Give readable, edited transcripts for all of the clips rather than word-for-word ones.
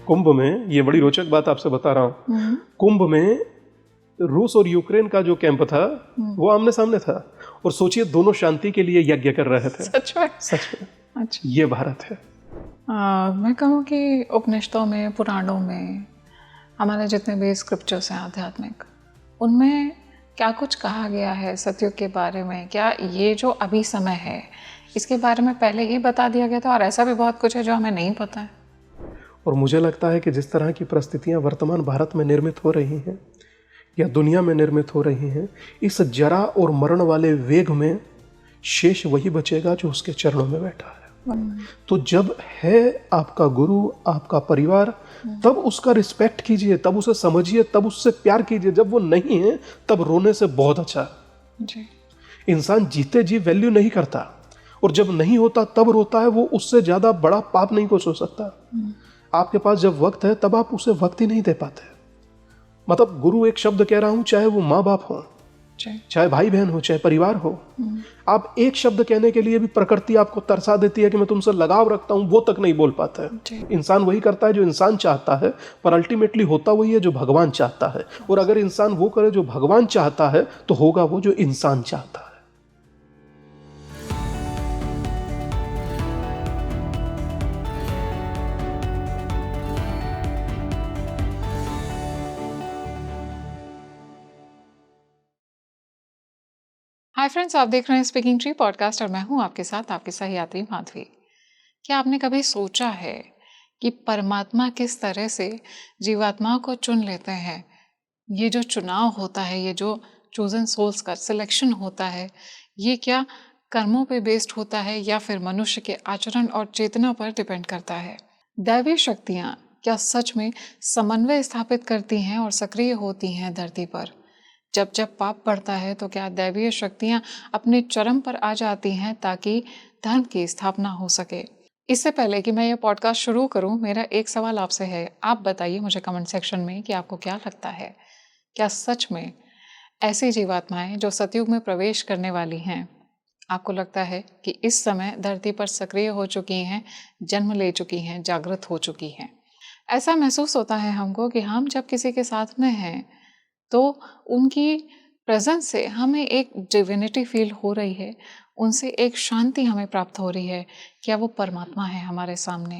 कुंभ में, ये बड़ी रोचक बात आपसे बता रहा हूँ, कुंभ में रूस और यूक्रेन का जो कैंप था वो आमने सामने था, और सोचिए दोनों शांति के लिए यज्ञ कर रहे थे। सच में? सच में। अच्छा, ये भारत है। मैं कहूँ कि उपनिषदों में, पुराणों में, हमारे जितने भी स्क्रिप्चर्स हैं आध्यात्मिक, उनमें क्या कुछ कहा गया है सतयुग के बारे में? क्या ये जो अभी समय है इसके बारे में पहले ही बता दिया गया था, और ऐसा भी बहुत कुछ है जो हमें नहीं पता है? और मुझे लगता है कि जिस तरह की परिस्थितियां वर्तमान भारत में निर्मित हो रही हैं या दुनिया में निर्मित हो रही हैं, इस जरा और मरण वाले वेग में शेष वही बचेगा जो उसके चरणों में बैठा है। तो जब है आपका गुरु, आपका परिवार, तब उसका रिस्पेक्ट कीजिए, तब उसे समझिए, तब उससे प्यार कीजिए। जब वो नहीं है तब रोने से बहुत अच्छा जी। इंसान जीते जी वैल्यू नहीं करता, और जब नहीं होता तब रोता है। वो उससे ज्यादा बड़ा पाप नहीं कुछ हो सकता। आपके पास जब वक्त है तब आप उसे वक्त ही नहीं दे पाते। मतलब गुरु एक शब्द कह रहा हूं, चाहे वो माँ बाप हो, चाहे भाई बहन हो, चाहे परिवार हो। आप एक शब्द कहने के लिए भी प्रकृति आपको तरसा देती है कि मैं तुमसे लगाव रखता हूं, वो तक नहीं बोल पाता है। इंसान वही करता है जो इंसान चाहता है, पर अल्टीमेटली होता वही है जो भगवान चाहता है। और अगर इंसान वो करे जो भगवान चाहता है तो होगा वो जो इंसान चाहता है। हाय फ्रेंड्स, आप देख रहे हैं स्पीकिंग ट्री पॉडकास्ट और मैं हूं आपके साथ आपकी सहयात्री माधवी। क्या आपने कभी सोचा है कि परमात्मा किस तरह से जीवात्माओं को चुन लेते हैं? ये जो चुनाव होता है, ये जो चोजन सोल्स का सिलेक्शन होता है, ये क्या कर्मों पे बेस्ड होता है या फिर मनुष्य के आचरण और चेतना पर डिपेंड करता है? दैवीय शक्तियाँ क्या सच में समन्वय स्थापित करती हैं और सक्रिय होती हैं धरती पर? जब जब पाप बढ़ता है तो क्या दैवीय शक्तियाँ अपने चरम पर आ जाती हैं ताकि धर्म की स्थापना हो सके? इससे पहले कि मैं ये पॉडकास्ट शुरू करूं, मेरा एक सवाल आपसे है। आप बताइए मुझे कमेंट सेक्शन में कि आपको क्या लगता है, क्या सच में ऐसी जीवात्माएं जो सतयुग में प्रवेश करने वाली हैं, आपको लगता है कि इस समय धरती पर सक्रिय हो चुकी हैं, जन्म ले चुकी हैं, जागृत हो चुकी हैं? ऐसा महसूस होता है हमको कि हम जब किसी के साथ में हैं तो उनकी प्रेजेंस से हमें एक डिविनिटी फील हो रही है, उनसे एक शांति हमें प्राप्त हो रही है। क्या वो परमात्मा है हमारे सामने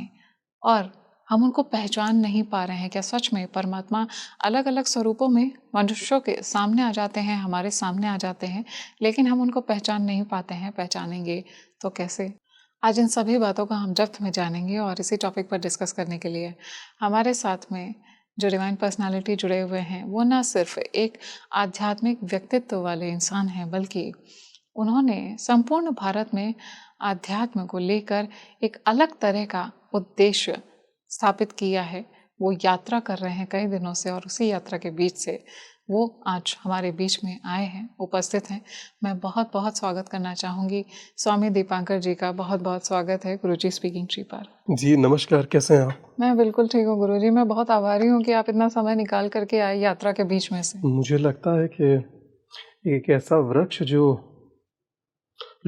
और हम उनको पहचान नहीं पा रहे हैं? क्या सच में परमात्मा अलग अलग स्वरूपों में मनुष्यों के सामने आ जाते हैं, हमारे सामने आ जाते हैं, लेकिन हम उनको पहचान नहीं पाते हैं? पहचानेंगे तो कैसे? आज इन सभी बातों का हम डेप्थ में जानेंगे और इसी टॉपिक पर डिस्कस करने के लिए हमारे साथ में जो डिवाइन पर्सनालिटी जुड़े हुए हैं, वो ना सिर्फ एक आध्यात्मिक व्यक्तित्व वाले इंसान हैं, बल्कि उन्होंने संपूर्ण भारत में आध्यात्म को लेकर एक अलग तरह का उद्देश्य स्थापित किया है। वो यात्रा कर रहे हैं कई दिनों से, और उसी यात्रा के बीच से वो आज हमारे बीच में आए हैं, उपस्थित हैं। मैं बहुत बहुत स्वागत करना चाहूँगी स्वामी दीपांकर जी का। बहुत बहुत स्वागत है गुरुजी स्पीकिंग ट्री पर। जी नमस्कार, कैसे हैं आप? मैं बिल्कुल ठीक हूँ गुरुजी। मैं बहुत आभारी हूँ कि आप इतना समय निकाल करके आए यात्रा के बीच में से। मुझे लगता है कि एक ऐसा वृक्ष जो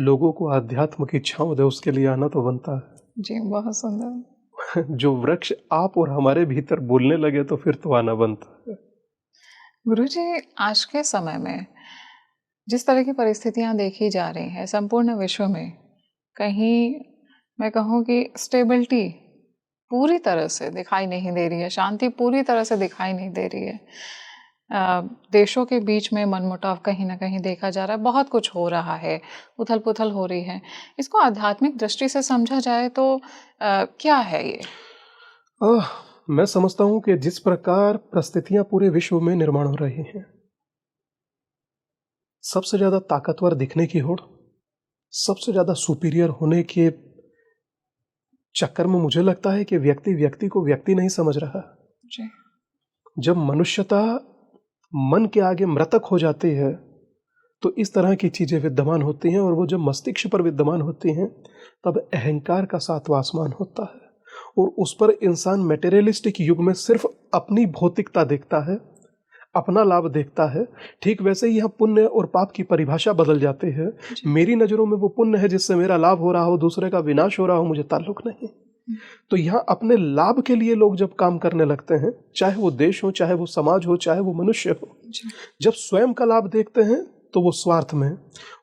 लोगों को आध्यात्म की छांव दे, उसके लिए आना तो बनता है। जी, बहुत सुंदर। जो वृक्ष आप और हमारे भीतर बोलने लगे तो फिर तो आना बनता है। गुरुजी, आज के समय में जिस तरह की परिस्थितियां देखी जा रही हैं संपूर्ण विश्व में, कहीं मैं कहूँ कि स्टेबिलिटी पूरी तरह से दिखाई नहीं दे रही है, शांति पूरी तरह से दिखाई नहीं दे रही है। देशों के बीच में मनमुटाव कहीं ना कहीं देखा जा रहा है, बहुत कुछ हो रहा है, उथल पुथल हो रही है। इसको आध्यात्मिक दृष्टि से समझा जाए तो क्या है ये? मैं समझता हूँ कि जिस प्रकार परिस्थितियां पूरे विश्व में निर्माण हो रही हैं, सबसे ज्यादा ताकतवर दिखने की होड़, सबसे ज्यादा सुपीरियर होने के चक्कर में मुझे लगता है कि व्यक्ति व्यक्ति को व्यक्ति नहीं समझ रहा। जी। जब मनुष्यता मन के आगे मृतक हो जाती है तो इस तरह की चीजें विद्यमान होती हैं, और वो जब मस्तिष्क पर विद्यमान होती हैं तब अहंकार का सातवां आसमान होता है, और उस पर इंसान मटेरियलिस्टिक युग में सिर्फ अपनी भौतिकता देखता है, अपना लाभ देखता है। ठीक वैसे ही यहाँ पुण्य और पाप की परिभाषा बदल जाती है। मेरी नज़रों में वो पुण्य है जिससे मेरा लाभ हो रहा हो, दूसरे का विनाश हो रहा हो, मुझे ताल्लुक नहीं। तो यहाँ अपने लाभ के लिए लोग जब काम करने लगते हैं, चाहे वो देश हो, चाहे वो समाज हो, चाहे वो मनुष्य हो, जब स्वयं का लाभ देखते हैं तो वो स्वार्थ में,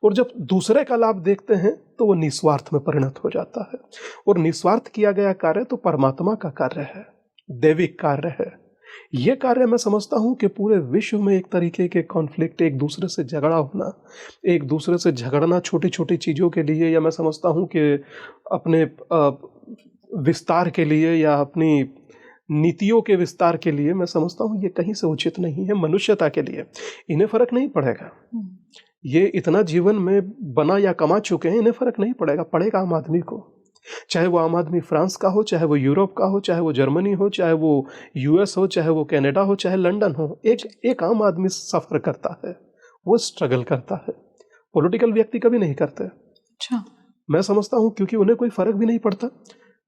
और जब दूसरे का लाभ देखते हैं तो वो निस्वार्थ में परिणत हो जाता है। और निस्वार्थ किया गया कार्य तो परमात्मा का कार्य है, दैविक कार्य है। ये कार्य मैं समझता हूँ कि पूरे विश्व में एक तरीके के कॉन्फ्लिक्ट, एक दूसरे से झगड़ा होना, एक दूसरे से झगड़ना छोटी छोटी चीज़ों के लिए, या मैं समझता हूँ कि अपने विस्तार के लिए या अपनी नीतियों के विस्तार के लिए, मैं समझता हूँ ये कहीं से उचित नहीं है। मनुष्यता के लिए इन्हें फर्क नहीं पड़ेगा, ये इतना जीवन में बना या कमा चुके हैं, इन्हें फर्क नहीं पड़ेगा। पड़ेगा आम आदमी को, चाहे वो आम आदमी फ्रांस का हो, चाहे वो यूरोप का हो, चाहे वो जर्मनी हो, चाहे वो यूएस हो, चाहे वो कनाडा हो, चाहे लंदन हो। एक आम आदमी सफ़र करता है, वो स्ट्रगल करता है। पॉलिटिकल व्यक्ति कभी नहीं करते। अच्छा, मैं समझता हूँ क्योंकि उन्हें कोई फर्क भी नहीं पड़ता।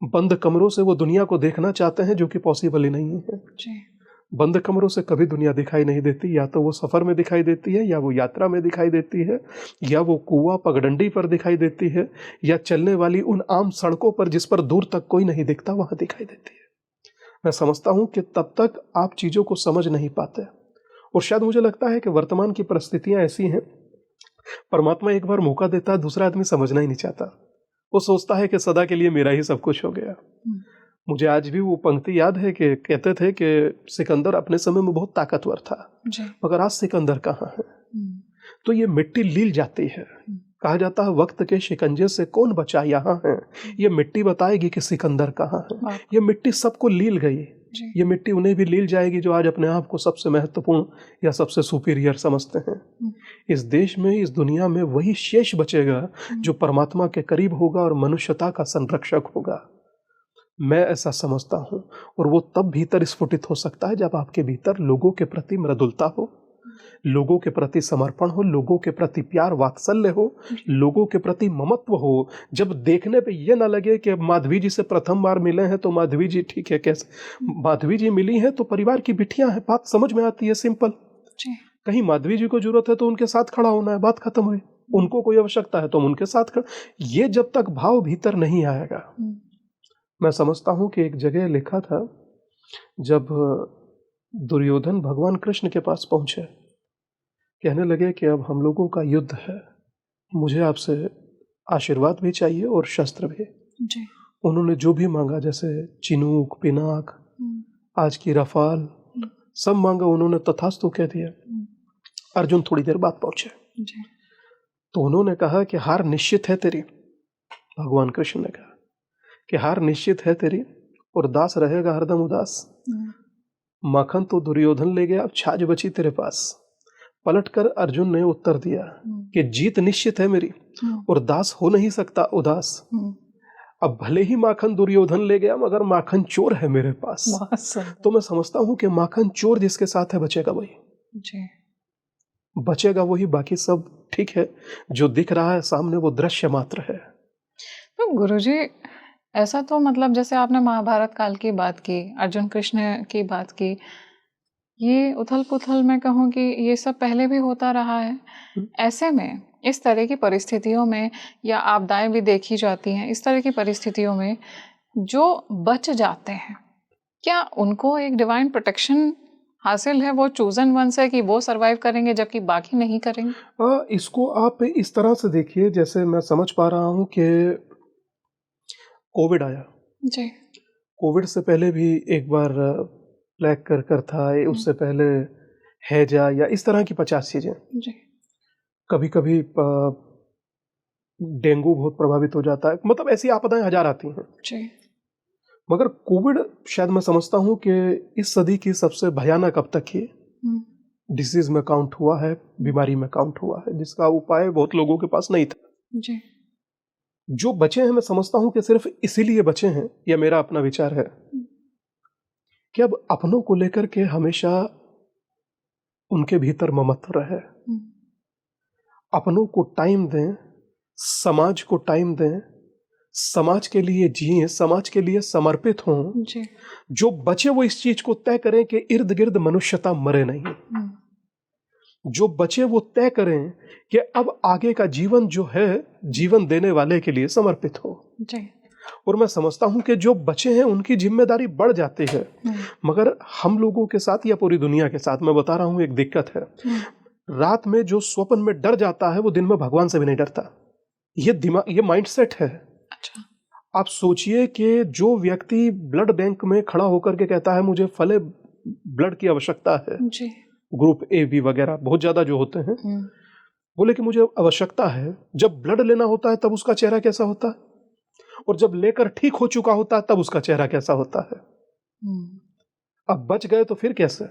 बंद कमरों से वो दुनिया को देखना चाहते हैं, जो कि पॉसिबल ही नहीं है। बंद कमरों से कभी दुनिया दिखाई नहीं देती, या तो वो सफ़र में दिखाई देती है, या वो यात्रा में दिखाई देती है, या वो कुआं पगडंडी पर दिखाई देती है, या चलने वाली उन आम सड़कों पर जिस पर दूर तक कोई नहीं दिखता, वहाँ दिखाई देती है। मैं समझता हूँ कि तब तक आप चीज़ों को समझ नहीं पाते। और शायद मुझे लगता है कि वर्तमान की परिस्थितियाँ ऐसी हैं, परमात्मा एक बार मौका देता है, दूसरा आदमी समझना ही नहीं चाहता। वो सोचता है कि सदा के लिए मेरा ही सब कुछ हो गया। मुझे आज भी वो पंक्ति याद है कि कहते थे कि सिकंदर अपने समय में बहुत ताकतवर था, मगर आज सिकंदर कहाँ है। तो ये मिट्टी लील जाती है। कहा जाता है वक्त के शिकंजे से कौन बचा यहाँ है, ये मिट्टी बताएगी कि सिकंदर कहाँ है। ये मिट्टी सबको लील गई, ये मिट्टी उन्हें भी लील जाएगी जो आज अपने आप को सबसे महत्वपूर्ण या सबसे सुपीरियर समझते हैं। इस देश में, इस दुनिया में वही शेष बचेगा जो परमात्मा के करीब होगा और मनुष्यता का संरक्षक होगा। मैं ऐसा समझता हूँ। और वो तब भीतर स्फुटित हो सकता है जब आपके भीतर लोगों के प्रति मृदुलता हो, लोगों के प्रति समर्पण हो, लोगों के प्रति प्यार वात्सल्य हो, लोगों के प्रति ममत्व हो। जब देखने पे ये ना लगे कि माधवी जी से प्रथम बार मिले हैं तो माधवी जी ठीक है, कैसे माधवी जी मिली हैं तो परिवार की बिटियां हैं, बात समझ में आती है, सिंपल। कहीं माधवी जी को जरूरत है तो उनके साथ खड़ा होना है, बात खत्म हुई। उनको कोई आवश्यकता है तो हम उनके साथ खड़ा। ये जब तक भाव भीतर नहीं आएगा, मैं समझता हूँ कि एक जगह लिखा था, जब दुर्योधन भगवान कृष्ण के पास पहुंचे, कहने लगे कि अब हम लोगों का युद्ध है, मुझे आपसे आशीर्वाद भी चाहिए और शस्त्र भी। उन्होंने जो भी मांगा, जैसे चिनूक, पिनाक, आज की रफाल, सब मांगा उन्होंने, तथास्तु कह दिया। अर्जुन थोड़ी देर बाद पहुंचे तो उन्होंने कहा कि हार निश्चित है तेरी। भगवान कृष्ण ने कहा कि हार निश्चित है तेरी और दास रहेगा हरदम उदास। माखन तो दुर्योधन ले गया, अब छाछ बची तेरे पास। पलटकर अर्जुन ने उत्तर दिया कि जीत निश्चित है मेरी और दास हो नहीं सकता उदास। अब भले ही माखन दुर्योधन ले गया, मगर माखन चोर है मेरे पास। तो मैं समझता हूं कि माखन चोर जिसके साथ है बचेगा वही, बचेगा वही, बाकी सब ठीक है। जो दिख रहा है सामने वो दृश्य मात्र है। तो गुरुजी, ऐसा तो मतलब जैसे आपने महाभारत काल की बात की, अर्जुन कृष्ण की बात की, ये उथल पुथल मैं कहूँ कि ये सब पहले भी होता रहा है। ऐसे में इस तरह की परिस्थितियों में, या आपदाएं भी देखी जाती हैं, इस तरह की परिस्थितियों में जो बच जाते हैं, क्या उनको एक डिवाइन प्रोटेक्शन हासिल है, वो चूजन वंस है कि वो सरवाइव करेंगे जबकि बाकी नहीं करेंगे? इसको आप इस तरह से देखिए, जैसे मैं समझ पा रहा हूँ कि कोविड आया जी, कोविड से पहले भी एक बार ब्लैक कर था, उससे पहले हैजा, या इस तरह की 50 चीजें। कभी कभी डेंगू बहुत प्रभावित हो जाता है, मतलब ऐसी आपदाएं हजार आती हैं जी। मगर कोविड शायद मैं समझता हूँ कि इस सदी की सबसे भयानक अब तक ही डिसीज में काउंट हुआ है, बीमारी में काउंट हुआ है, जिसका उपाय बहुत लोगों के पास नहीं था जी। जो बचे हैं, मैं समझता हूँ कि सिर्फ इसीलिए बचे हैं, यह मेरा अपना विचार है कि अब अपनों को लेकर के हमेशा उनके भीतर ममत्व रहे, अपनों को टाइम दें, समाज को टाइम दें, समाज के लिए जिए, समाज के लिए समर्पित हों। जो बचे वो इस चीज को तय करें कि इर्द गिर्द मनुष्यता मरे नहीं। जो बचे वो तय करें कि अब आगे का जीवन जो है, जीवन देने वाले के लिए समर्पित हो। और मैं समझता हूँ कि जो बचे हैं उनकी जिम्मेदारी बढ़ जाती है। मगर हम लोगों के साथ या पूरी दुनिया के साथ मैं बता रहा हूँ एक दिक्कत है। रात में जो स्वप्न में डर जाता है वो दिन में भगवान से भी नहीं डरता। ये माइंडसेट है। अच्छा। आप सोचिए कि जो व्यक्ति ब्लड बैंक में खड़ा होकर के कहता है मुझे फले ब्लड की आवश्यकता है जी। ग्रुप ए बी वगैरह बहुत ज्यादा जो होते हैं, बोले कि मुझे आवश्यकता है, जब ब्लड लेना होता है तब उसका चेहरा कैसा होता है, और जब लेकर ठीक हो चुका होता है तब उसका चेहरा कैसा होता है। अब बच गए तो फिर कैसे,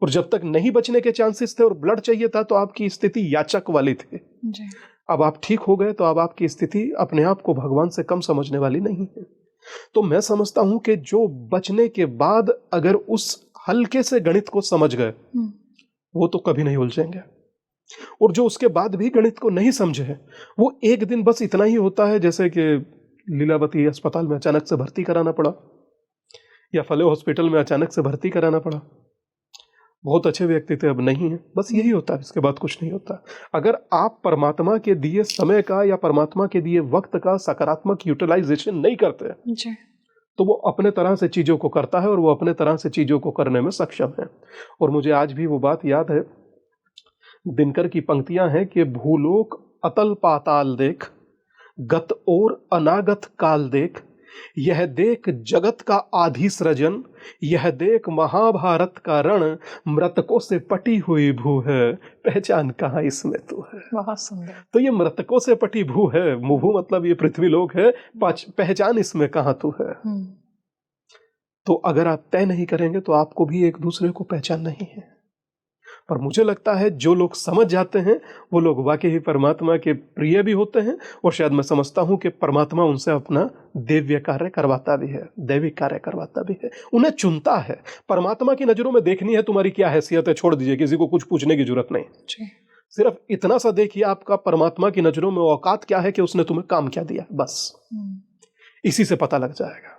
और जब तक नहीं बचने के चांसेस थे और ब्लड चाहिए था तो आपकी स्थिति याचक वाली थी जी। अब आप ठीक हो गए तो अब आपकी स्थिति अपने आप को भगवान से कम समझने वाली नहीं है। तो मैं समझता हूं कि जो बचने के बाद अगर उस हल्के से गणित को समझ गए वो तो कभी नहीं उलझेंगे, और जो उसके बाद भी गणित को नहीं समझे वो एक दिन बस इतना ही होता है जैसे कि लीलावती अस्पताल में अचानक से भर्ती कराना पड़ा या फले हॉस्पिटल में अचानक से भर्ती कराना पड़ा। बहुत अच्छे व्यक्ति थे, अब नहीं है, बस यही होता है, इसके बाद कुछ नहीं होता। अगर आप परमात्मा के दिए समय का या परमात्मा के दिए वक्त का सकारात्मक यूटिलाइजेशन नहीं करते जी, तो वो अपने तरह से चीजों को करता है और वो अपने तरह से चीजों को करने में सक्षम है। और मुझे आज भी वो बात याद है, दिनकर की पंक्तियां हैं कि भूलोक अतल पाताल देख, गत और अनागत काल देख, यह देख जगत का आधि सृजन, यह देख महाभारत का रण, मृतकों से पटी हुई भू है, पहचान कहाँ इसमें तू है। बहुत सुंदर। तो ये मृतकों से पटी भू है, मुभू मतलब ये पृथ्वी लोक है, पहचान इसमें कहाँ तू है। तो अगर आप तय नहीं करेंगे तो आपको भी एक दूसरे को पहचान नहीं है। पर मुझे लगता है जो लोग समझ जाते हैं वो लोग वाकई ही परमात्मा के प्रिय भी होते हैं, और शायद मैं समझता हूं कि परमात्मा उनसे अपना दिव्य कार्य करवाता भी है, दैविक कार्य करवाता भी है, उन्हें चुनता है। परमात्मा की नजरों में देखनी है तुम्हारी क्या हैसियत है, छोड़ दीजिए, किसी को कुछ पूछने की जरूरत नहीं। सिर्फ इतना सा देखिए आपका परमात्मा की नजरों में औकात क्या है कि उसने तुम्हें काम क्या दिया, बस इसी से पता लग जाएगा।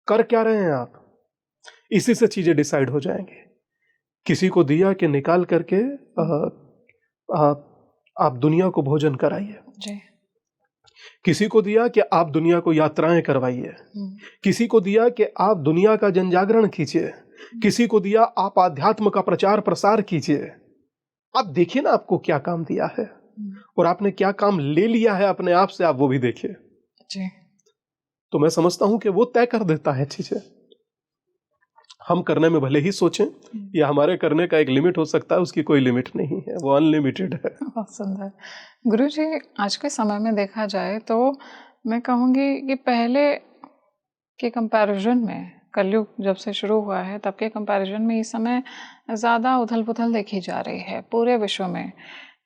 कर क्या रहे हैं आप, इसी से चीजें डिसाइड हो जाएंगी। किसी को दिया कि निकाल करके आप दुनिया को भोजन कराइए, किसी को दिया कि आप दुनिया को यात्राएं करवाइए, किसी को दिया कि आप दुनिया का जनजागरण कीजिए, किसी को दिया आप आध्यात्म का प्रचार प्रसार कीजिए। आप देखिए ना आपको क्या काम दिया है और आपने क्या काम ले लिया है अपने आप से, आप वो भी देखिए। तो मैं समझता हूं कि वो तय कर देता है चीजें। हम करने में भले ही सोचें या हमारे करने का एक लिमिट हो सकता है, उसकी कोई लिमिट नहीं है, वो अनलिमिटेड है। बहुत सुंदर। गुरुजी, आज के समय में देखा जाए तो मैं कहूँगी कि पहले के कंपैरिजन में, कलयुग जब से शुरू हुआ है तब के कंपैरिजन में इस समय ज़्यादा उथल पुथल देखी जा रही है पूरे विश्व में।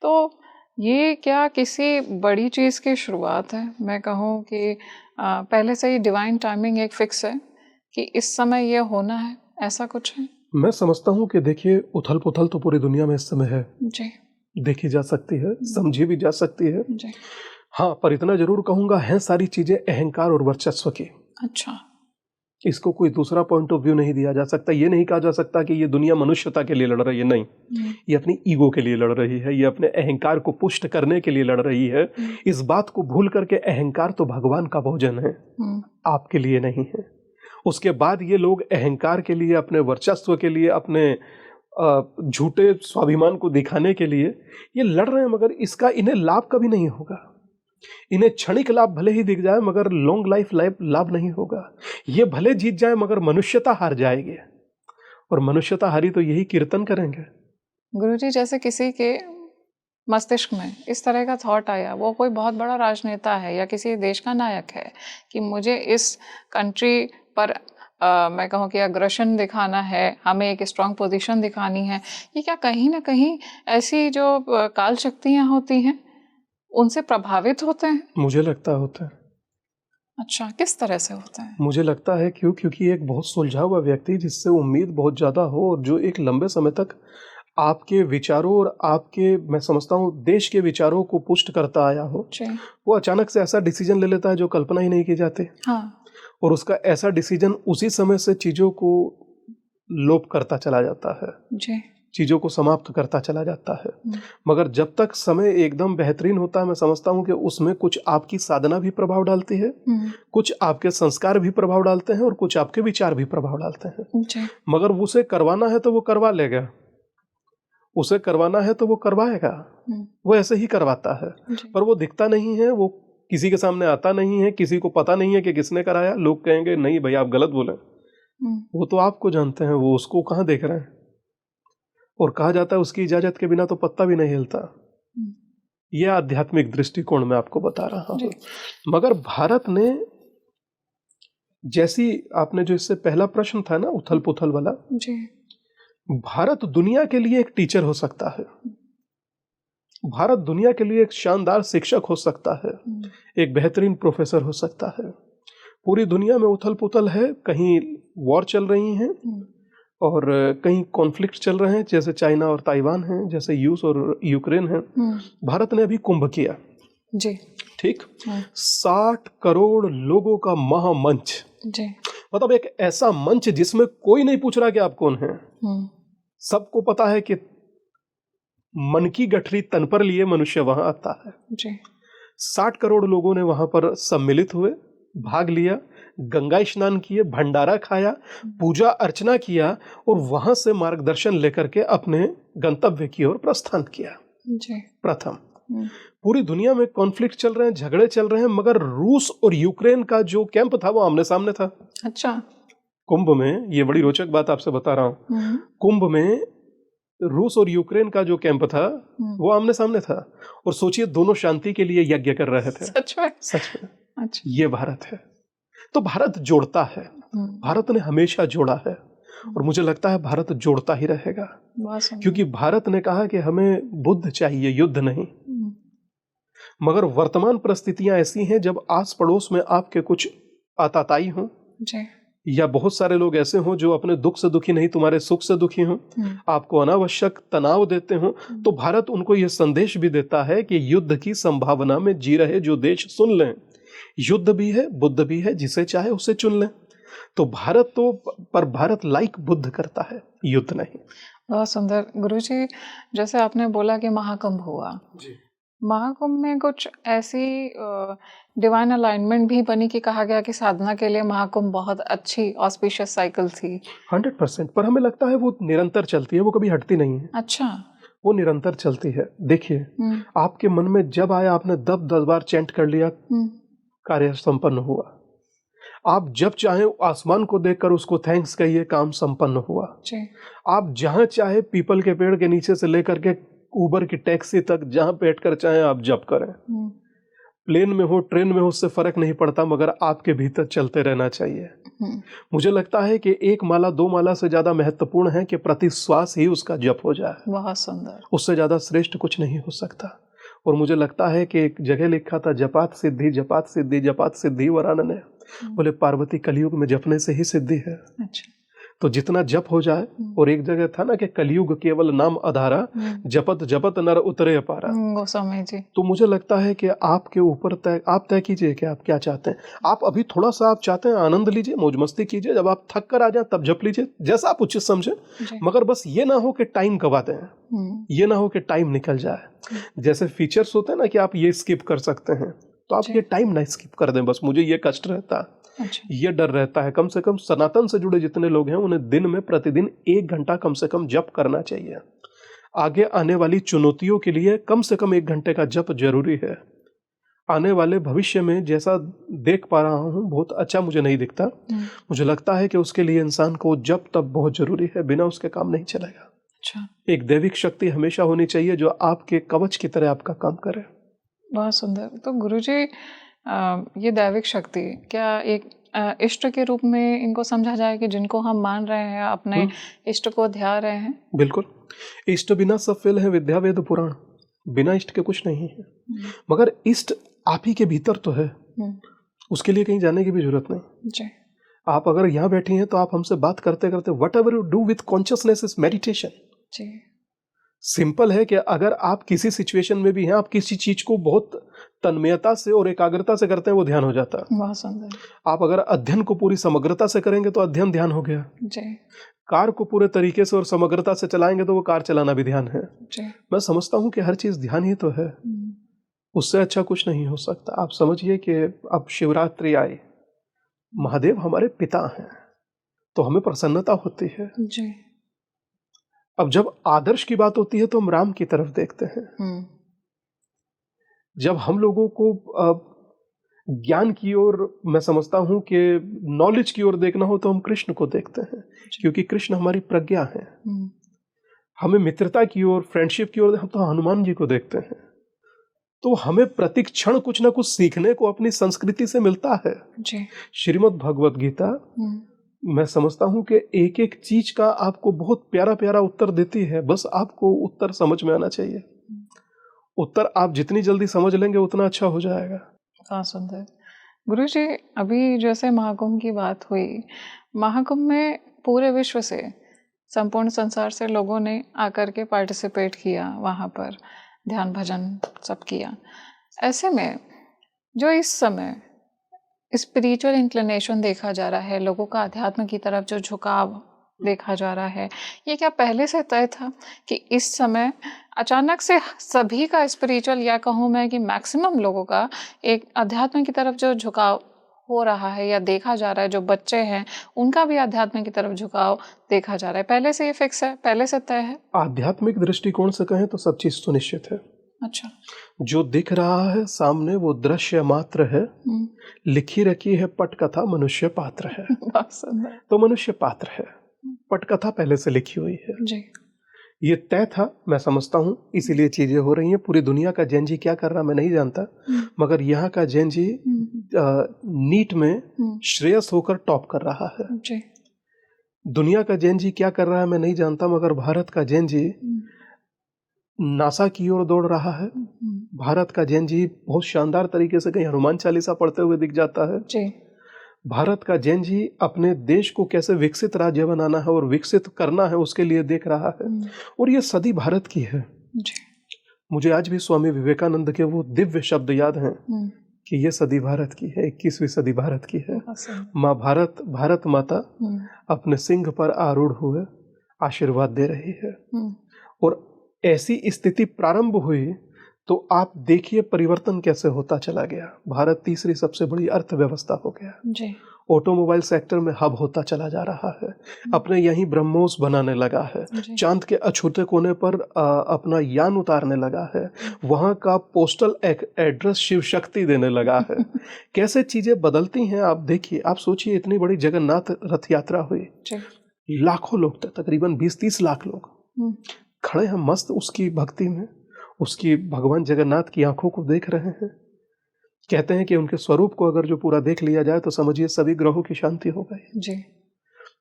तो ये क्या किसी बड़ी चीज़ की शुरुआत है? मैं कहूँ कि पहले से ही डिवाइन टाइमिंग एक फिक्स है कि इस समय ये होना है, ऐसा कुछ है? मैं समझता हूँ कि देखिए उथल पुथल तो पूरी दुनिया में इस समय है जी, देखी जा सकती है, समझी भी जा सकती है जी। हाँ, पर इतना जरूर कहूंगा, है सारी चीजें अहंकार और वर्चस्व की। अच्छा। इसको कोई दूसरा पॉइंट ऑफ व्यू नहीं दिया जा सकता। ये नहीं कहा जा सकता कि ये दुनिया मनुष्यता के लिए लड़ रही है, नहीं, ये अपनी ईगो के लिए लड़ रही है, ये अपने अहंकार को पुष्ट करने के लिए लड़ रही है। इस बात को भूल करके अहंकार तो भगवान का भोजन है, आपके लिए नहीं है। उसके बाद ये लोग अहंकार के लिए, अपने वर्चस्व के लिए, अपने झूठे स्वाभिमान को दिखाने के लिए ये लड़ रहे हैं, मगर इसका इन्हें लाभ कभी नहीं होगा। इन्हें क्षणिक लाभ भले ही दिख जाए मगर लॉन्ग लाइफ लाभ नहीं होगा। ये भले जीत जाए मगर मनुष्यता हार जाएगी, और मनुष्यता हारी तो यही कीर्तन करेंगे। गुरुजी, जैसे किसी के मस्तिष्क में इस तरह का थॉट आया, वो कोई बहुत बड़ा राजनेता है या किसी देश का नायक है कि मुझे इस कंट्री पर मैं कहूँ कि अग्रेशन दिखाना है, हमें एक स्ट्रांग पोजीशन दिखानी है, ये क्या कहीं ना कहीं ऐसी जो काल शक्तियाँ होती हैं उनसे प्रभावित होते हैं? मुझे लगता होता है। अच्छा, किस तरह से होता है? मुझे लगता है क्योंकि एक बहुत सुलझा हुआ व्यक्ति जिससे उम्मीद बहुत ज़्यादा हो और जो एक लंबे समय तक आपके विचारों और आपके, मैं समझता हूँ, देश के विचारों को पुष्ट करता आया हो, वो अचानक से ऐसा डिसीजन ले लेता है जो कल्पना ही नहीं की जाती। हाँ। और उसका ऐसा डिसीजन उसी समय से चीज़ों को लोप करता चला जाता है। जी। चीज़ों को समाप्त करता चला जाता है। मगर जब तक समय एकदम बेहतरीन होता है, मैं समझता हूँ कि उसमें कुछ आपकी साधना भी प्रभाव डालती है, कुछ आपके संस्कार भी प्रभाव डालते हैं और कुछ आपके विचार भी प्रभाव डालते हैं। मगर उसे करवाना है तो वो करवा लेगा, उसे करवाना है तो वो करवाएगा, वो ऐसे ही करवाता है। पर वो दिखता नहीं है, वो किसी के सामने आता नहीं है, किसी को पता नहीं है कि किसने कराया। लोग कहेंगे नहीं भाई आप गलत बोले, वो तो आपको जानते हैं, वो उसको कहाँ देख रहे हैं। और कहा जाता है उसकी इजाजत के बिना तो पत्ता भी नहीं हिलता। यह आध्यात्मिक दृष्टिकोण मैं आपको बता रहा हूं। मगर भारत ने, जैसी आपने जो इससे पहला प्रश्न था ना उथल पुथल वाला जी, भारत दुनिया के लिए एक टीचर हो सकता है, भारत दुनिया के लिए एक शानदार शिक्षक हो सकता है, एक बेहतरीन प्रोफेसर हो सकता है। पूरी दुनिया में उथल पुथल है, कहीं वॉर चल रही हैं और कहीं कॉन्फ्लिक्ट चल रहे हैं, जैसे चाइना और ताइवान हैं, जैसे रूस और यूक्रेन है। भारत ने अभी कुंभ किया जी, ठीक, 60 करोड़ लोगों का महामंच जी, मतलब एक ऐसा मंच जिसमें कोई नहीं पूछ रहा कि आप कौन हैं। सबको पता है कि मन की गठरी तन पर लिए मनुष्य वहां आता है जी। 60 करोड़ लोगों ने वहां पर सम्मिलित हुए, भाग लिया, गंगा स्नान किए, भंडारा खाया, पूजा अर्चना किया और वहां से मार्गदर्शन लेकर के अपने गंतव्य की ओर प्रस्थान किया जी। प्रथम पूरी दुनिया में कॉन्फ्लिक्ट चल रहे हैं, झगड़े चल रहे हैं, मगर रूस और यूक्रेन का जो कैंप था वो आमने सामने था। अच्छा, कुंभ में, ये बड़ी रोचक बात आपसे बता रहा हूँ, कुंभ में रूस और यूक्रेन का जो कैंप था वो आमने सामने था और सोचिए दोनों शांति के लिए यज्ञ कर रहे थे। सच में? सच में। अच्छा, ये भारत है। तो भारत जोड़ता है, भारत ने हमेशा जोड़ा है और मुझे लगता है भारत जोड़ता ही रहेगा, क्योंकि भारत ने कहा कि हमें बुद्ध चाहिए, युद्ध नहीं। मगर वर्तमान परिस्थितियां ऐसी हैं जब आस पड़ोस में आपके कुछ आताताई हों या बहुत सारे लोग ऐसे हों जो अपने दुख से दुखी नहीं, तुम्हारे सुख से दुखी हों, आपको अनावश्यक तनाव देते हों, तो भारत उनको यह संदेश भी देता है कि युद्ध की संभावना में जी रहे जो देश सुन लें, युद्ध भी है, बुद्ध भी है, जिसे चाहे उसे चुन लें। तो भारत तो, पर भारत लाइक बुद्ध करता है, युद्ध नहीं। बहुत सुंदर गुरुजी, जैसे आपने बोला कि महाकुंभ हुआ जी, महाकुंभ में कुछ ऐसी डिवाइन अलाइनमेंट भी बनी कि कहा गया कि साधना के लिए महाकुंभ बहुत अच्छी ऑस्पिशियस साइकिल थी। 100%, पर हमें लगता है वो निरंतर चलती है, वो कभी हटती नहीं है। अच्छा, वो निरंतर चलती है। देखिए, आपके मन में जब आया आपने 10 बार चैंट कर लिया, कार्य संपन्न हुआ। आप जब चाहे आसमान को देखकर उसको थैंक्स कहिए, काम संपन्न हुआ जी। आप जहां चाहे पीपल के पेड़ के नीचे से लेकर के उबर की टैक्सी तक जहां बैठकर चाहे आप जप करें, प्लेन में हो, ट्रेन में हो, उससे फर्क नहीं पड़ता, मगर आपके भीतर चलते रहना चाहिए। मुझे लगता है कि 1 माला 2 माला से ज्यादा महत्वपूर्ण है कि प्रति श्वास ही उसका जप हो जाए। बहुत सुंदर, उससे ज्यादा श्रेष्ठ कुछ नहीं हो सकता। और मुझे लगता है कि एक जगह लिखा था, जपात सिद्धि जपात सिद्धि जपात सिद्धि वरानने, बोले पार्वती कलयुग में जपने से ही सिद्धि है। अच्छा, तो जितना जप हो जाए। और एक जगह था ना कि कलयुग केवल नाम आधारा, जपत जपत नर उतरे अपारा। गोस्वामी जी, तो मुझे लगता है कि आपके ऊपर आप तय कीजिए कि आप क्या चाहते हैं। आप अभी थोड़ा सा आप चाहते हैं आनंद लीजिए, मौज मस्ती कीजिए, जब आप थक कर आ जाए तब जप लीजिए, जैसा आप उचित समझे, मगर बस ये ना हो कि टाइम गवा दें, ये ना हो कि टाइम निकल जाए। जैसे फीचर्स होते हैं ना कि आप ये स्किप कर सकते हैं, तो आप ये टाइम ना स्किप कर दें। बस मुझे ये कष्ट रहता है, अच्छा, ये डर रहता है। कम से कम सनातन से जुड़े जितने लोग हैं उन्हें दिन में प्रतिदिन 1 घंटा कम से कम जप करना चाहिए। आगे आने वाली चुनौतियों के लिए कम से कम 1 घंटे का जप जरूरी है। आने वाले भविष्य में जैसा देख पा रहा हूँ बहुत अच्छा मुझे नहीं दिखता। मुझे लगता है कि उसके लिए इंसान को जप तब बहुत जरूरी है, बिना उसके काम नहीं चलेगा। अच्छा, एक दैविक शक्ति हमेशा होनी चाहिए जो आपके कवच की तरह आपका काम करे। बहुत सुंदर। तो गुरुजी, ये दैविक शक्ति क्या एक इष्ट के रूप में इनको समझा जाए कि जिनको हम मान रहे हैं, अपने इष्ट को ध्या रहे हैं? बिल्कुल, इष्ट बिना सब फेल है, विद्या वेद पुराण, बिना इष्ट के कुछ नहीं है। मगर इष्ट आप ही के भीतर तो है, उसके लिए कहीं जाने की भी जरूरत नहीं जी। आप अगर यहाँ बैठी हैं तो आप हमसे बात करते करते whatever you do with consciousness is meditation जी। सिंपल है कि अगर आप किसी सिचुएशन में भी हैं, आप किसी चीज को बहुत तन्मयता से और एकाग्रता से करते हैं वो ध्यान हो जाता है। बहुत सुंदर। आप अगर अध्ययन को पूरी समग्रता से करेंगे तो अध्ययन ध्यान हो गया। जी कार को पूरे तरीके से और समग्रता से चलाएंगे तो वो कार चलाना भी ध्यान है। जी। मैं समझता हूँ कि हर चीज ध्यान ही तो है, उससे अच्छा कुछ नहीं हो सकता। आप समझिए कि अब शिवरात्रि आई, महादेव हमारे पिता हैं तो हमें प्रसन्नता होती है। जी। अब जब आदर्श की बात होती है तो हम राम की तरफ देखते हैं। जब हम लोगों को ज्ञान की ओर, मैं समझता हूं कि नॉलेज की ओर देखना हो तो हम कृष्ण को देखते हैं, क्योंकि कृष्ण हमारी प्रज्ञा है। हमें मित्रता की ओर, फ्रेंडशिप की ओर हम तो हनुमान जी को देखते हैं। तो हमें प्रति क्षण कुछ ना कुछ सीखने को अपनी संस्कृति से मिलता है। श्रीमद् भगवत गीता मैं समझता हूं कि एक एक चीज का आपको बहुत प्यारा प्यारा उत्तर देती है, बस आपको उत्तर समझ में आना चाहिए। उत्तर आप जितनी जल्दी समझ लेंगे उतना अच्छा हो जाएगा। बहुत सुंदर। गुरुजी, अभी जैसे महाकुंभ की बात हुई, महाकुंभ में पूरे विश्व से, संपूर्ण संसार से लोगों ने आकर के पार्टिसिपेट किया, वहाँ पर ध्यान भजन सब किया। ऐसे में जो इस समय स्पिरिचुअल इंक्लिनेशन देखा जा रहा है, लोगों का अध्यात्म की तरफ जो झुकाव देखा जा रहा है, ये क्या पहले से तय था कि इस समय अचानक से सभी का स्पिरिचुअल, या कहूँ मैं कि मैक्सिमम लोगों का एक अध्यात्म की तरफ जो झुकाव हो रहा है या देखा जा रहा है, जो बच्चे हैं उनका भी आध्यात्म की तरफ झुकाव देखा जा रहा है, पहले से ये फिक्स है, पहले से तय है? आध्यात्मिक दृष्टिकोण से कहें तो सब चीज सुनिश्चित है। अच्छा। जो दिख रहा है सामने वो दृश्य मात्र है, लिखी रखी है पटकथा मनुष्य पात्र है। तो मनुष्य पात्र है, पटकथा पहले से लिखी हुई है जी। ये तय था, मैं समझता हूँ, इसीलिए चीजें हो रही हैं। पूरी दुनिया का जैन जी क्या कर रहा मैं नहीं जानता, मगर यहाँ का जैन जी नीट में श्रेयस होकर टॉप कर रहा है जी। दुनिया का जैन जी क्या कर रहा है मैं नहीं जानता, मगर भारत का जैन जी नासा की ओर दौड़ रहा है। भारत का जैन जी बहुत शानदार तरीके से कहीं हनुमान चालीसा पढ़ते हुए दिख जाता है जी। भारत का जैन जी अपने देश को कैसे विकसित राज्य बनाना है और विकसित करना है उसके लिए देख रहा है, और ये सदी भारत की है जी। मुझे आज भी स्वामी विवेकानंद के वो दिव्य शब्द याद हैं कि ये सदी भारत की है, 21वीं सदी भारत की है। माँ भारत, भारत माता अपने सिंह पर आरूढ़ हुए आशीर्वाद दे रही है। और ऐसी स्थिति प्रारंभ हुई तो आप देखिए परिवर्तन कैसे होता चला गया। भारत तीसरी सबसे बड़ी अर्थव्यवस्था हो गया जी। ऑटोमोबाइल सेक्टर में हब होता चला जा रहा है, अपने यहीं ब्रह्मोस बनाने लगा है, चांद के अछूते कोने पर अपना यान उतारने लगा है, वहां का पोस्टल एड्रेस शिव शक्ति देने लगा है। कैसे चीजें बदलती हैं आप देखिए। आप सोचिए इतनी बड़ी जगन्नाथ रथ यात्रा हुई, लाखों लोग थे, तकरीबन 20-30 लाख लोग खड़े हैं मस्त उसकी भक्ति में, उसकी भगवान जगन्नाथ की आंखों को देख रहे हैं। कहते हैं कि उनके स्वरूप को अगर जो पूरा देख लिया जाए तो समझिए सभी ग्रहों की शांति हो गई जी।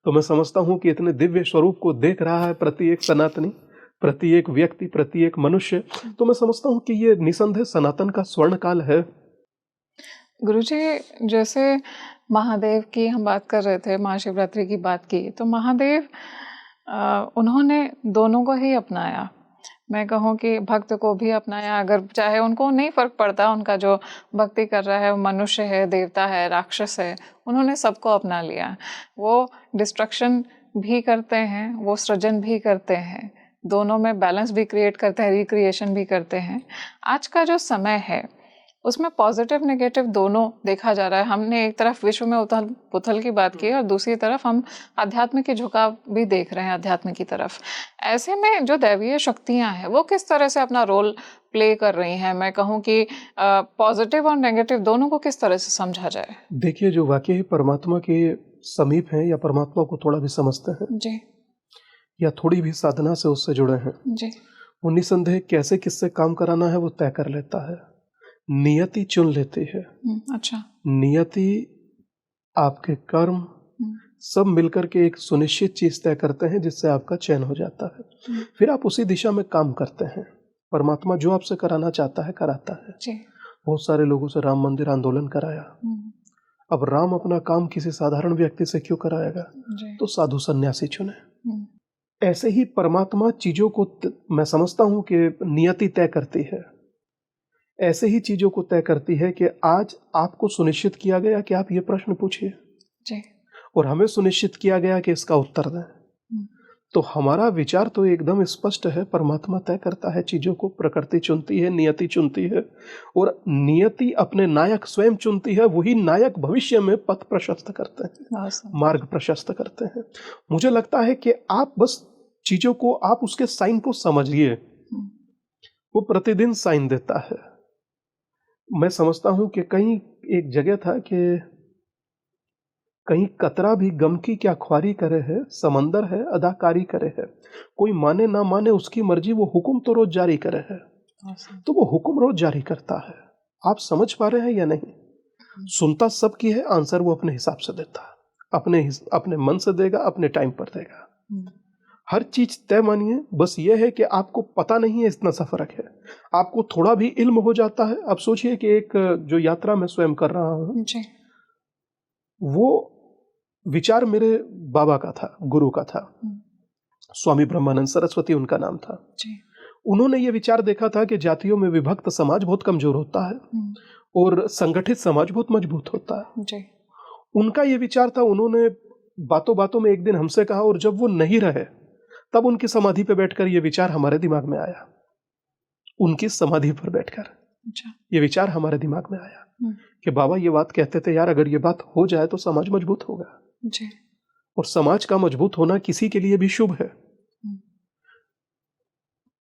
तो मैं समझता हूं कि इतने दिव्य स्वरूप को देख रहा है प्रति एक सनातनी, प्रति एक व्यक्ति, प्रति एक मनुष्य, तो मैं समझता हूं कि ये निसंदेह सनातन का स्वर्ण काल है। गुरुजी, जैसे महादेव की हम बात कर रहे थे, महाशिवरात्रि की बात की, तो महादेव उन्होंने दोनों को ही अपनाया। मैं कहूँ कि भक्त को भी अपनाया, अगर चाहे उनको नहीं फर्क पड़ता उनका जो भक्ति कर रहा है वो मनुष्य है, देवता है, राक्षस है, उन्होंने सबको अपना लिया। वो डिस्ट्रक्शन भी करते हैं, वो सृजन भी करते हैं, दोनों में बैलेंस भी क्रिएट करते हैं, रिक्रिएशन भी करते हैं। आज का जो समय है उसमें पॉजिटिव नेगेटिव दोनों देखा जा रहा है। हमने एक तरफ विश्व में उथल पुथल की बात की और दूसरी तरफ हम अध्यात्म की झुकाव भी देख रहे हैं अध्यात्म की तरफ। ऐसे में जो दैवीय शक्तियां हैं वो किस तरह से अपना रोल प्ले कर रही हैं, मैं कहूँ कि पॉजिटिव और नेगेटिव दोनों को किस तरह से समझा जाए? देखिए, जो वाकई परमात्मा के समीप हैं या परमात्मा को थोड़ा भी समझते हैं जी, या थोड़ी भी साधना से उससे जुड़े हैं जी, वो निसंदेह कैसे किससे काम कराना है वो तय कर लेता है, नियति चुन लेती है। अच्छा। नियति, आपके कर्म सब मिलकर के एक सुनिश्चित चीज तय करते हैं जिससे आपका चयन हो जाता है। फिर आप उसी दिशा में काम करते हैं। परमात्मा जो आपसे कराना चाहता है कराता है जी। बहुत सारे लोगों से राम मंदिर आंदोलन कराया। अब राम अपना काम किसी साधारण व्यक्ति से क्यों कराएगा, तो साधु सन्यासी चुने। ऐसे ही परमात्मा चीजों को मैं समझता हूं कि नियति तय करती है। ऐसे ही चीजों को तय करती है कि आज आपको सुनिश्चित किया गया कि आप ये प्रश्न पूछिए जी। और हमें सुनिश्चित किया गया कि इसका उत्तर दें। तो हमारा विचार तो एकदम स्पष्ट है, परमात्मा तय करता है चीजों को, प्रकृति चुनती है, नियति चुनती है और नियति अपने नायक स्वयं चुनती है। वही नायक भविष्य में पथ प्रशस्त करते हैं, मार्ग प्रशस्त करते हैं। मुझे लगता है कि आप बस चीजों को, आप उसके साइन को समझिए, वो प्रतिदिन साइन देता है। मैं समझता हूं कि कहीं एक जगह था कि कहीं कतरा भी गम की क्या ख्वारी करे है, समंदर है अदाकारी करे है, कोई माने ना माने उसकी मर्जी, वो हुक्म तो रोज जारी करे है। तो वो हुक्म रोज जारी करता है। आप समझ पा रहे हैं या नहीं? सुनता सबकी है, आंसर वो अपने हिसाब से देता है, अपने मन से देगा, अपने टाइम पर देगा। हर चीज तय मानिए, बस ये है कि आपको पता नहीं है, इतना सा फर्क है। आपको थोड़ा भी इल्म हो जाता है। अब सोचिए कि एक जो यात्रा मैं स्वयं कर रहा हूं, वो विचार मेरे बाबा का था, गुरु का था, स्वामी ब्रह्मानंद सरस्वती उनका नाम था। उन्होंने ये विचार देखा था कि जातियों में विभक्त समाज बहुत कमजोर होता है और संगठित समाज बहुत मजबूत होता है। उनका ये विचार था। उन्होंने बातों बातों में एक दिन हमसे कहा और जब वो नहीं रहे तब उनकी समाधि पर बैठकर ये विचार हमारे दिमाग में आया। उनकी समाधि पर बैठकर ये विचार हमारे दिमाग में आया कि बाबा ये बात कहते थे, यार अगर ये बात हो जाए तो समाज मजबूत होगा जी। और समाज का मजबूत होना किसी के लिए भी शुभ है।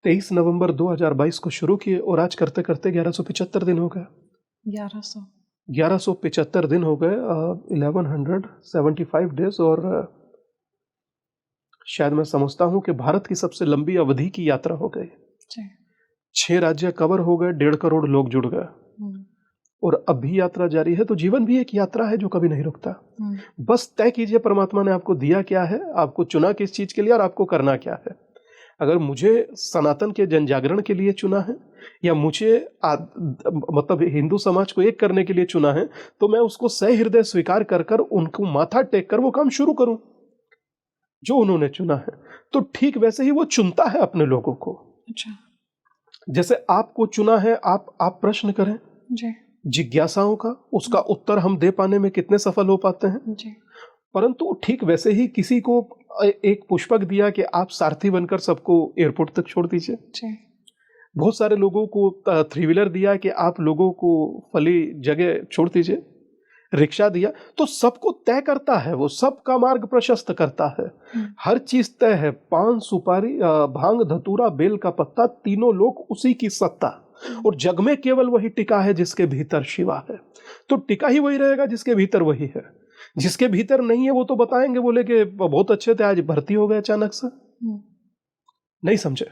23 नवंबर 2022 को शुरू किए और आज करते करते 1175 दिन हो गए। 1175 दिन हो गए, 1175 डेज। और शायद मैं समझता हूं कि भारत की सबसे लंबी अवधि की यात्रा हो गई। 6 राज्य कवर हो गए, 1.5 करोड़ लोग जुड़ गए और अब भी यात्रा जारी है। तो जीवन भी एक यात्रा है जो कभी नहीं रुकता। बस तय कीजिए परमात्मा ने आपको दिया क्या है, आपको चुना किस चीज के लिए और आपको करना क्या है। अगर मुझे सनातन के जन जागरण के लिए चुना है या मुझे मतलब हिंदू समाज को एक करने के लिए चुना है, तो मैं उसको सहृदय स्वीकार कर कर उनको माथा टेक कर वो काम शुरू करूं जो उन्होंने चुना है। तो ठीक वैसे ही वो चुनता है अपने लोगों को। अच्छा। जैसे आपको चुना है, आप प्रश्न करें जी। जिज्ञासाओं का, उसका उत्तर हम दे पाने में कितने सफल हो पाते हैं जी। परंतु ठीक वैसे ही किसी को एक पुष्पक दिया कि आप सारथी बनकर सबको एयरपोर्ट तक छोड़ दीजिए। बहुत सारे लोगों को 3 व्हीलर दिया कि आप लोगों को फली जगह छोड़ दीजिए। रिक्शा दिया, तो सबको तय करता है, वो सबका मार्ग प्रशस्त करता है। हर चीज तय है। पान सुपारी, भांग धतूरा, बेल का पत्ता, तीनों लोग उसी की सत्ता। और जग में केवल वही टिका है जिसके भीतर शिवा है। तो टिका ही वही रहेगा जिसके भीतर वही है। जिसके भीतर नहीं है वो तो बताएंगे, बोले कि बहुत अच्छे थे, आज भर्ती हो गए अचानक से। नहीं समझे?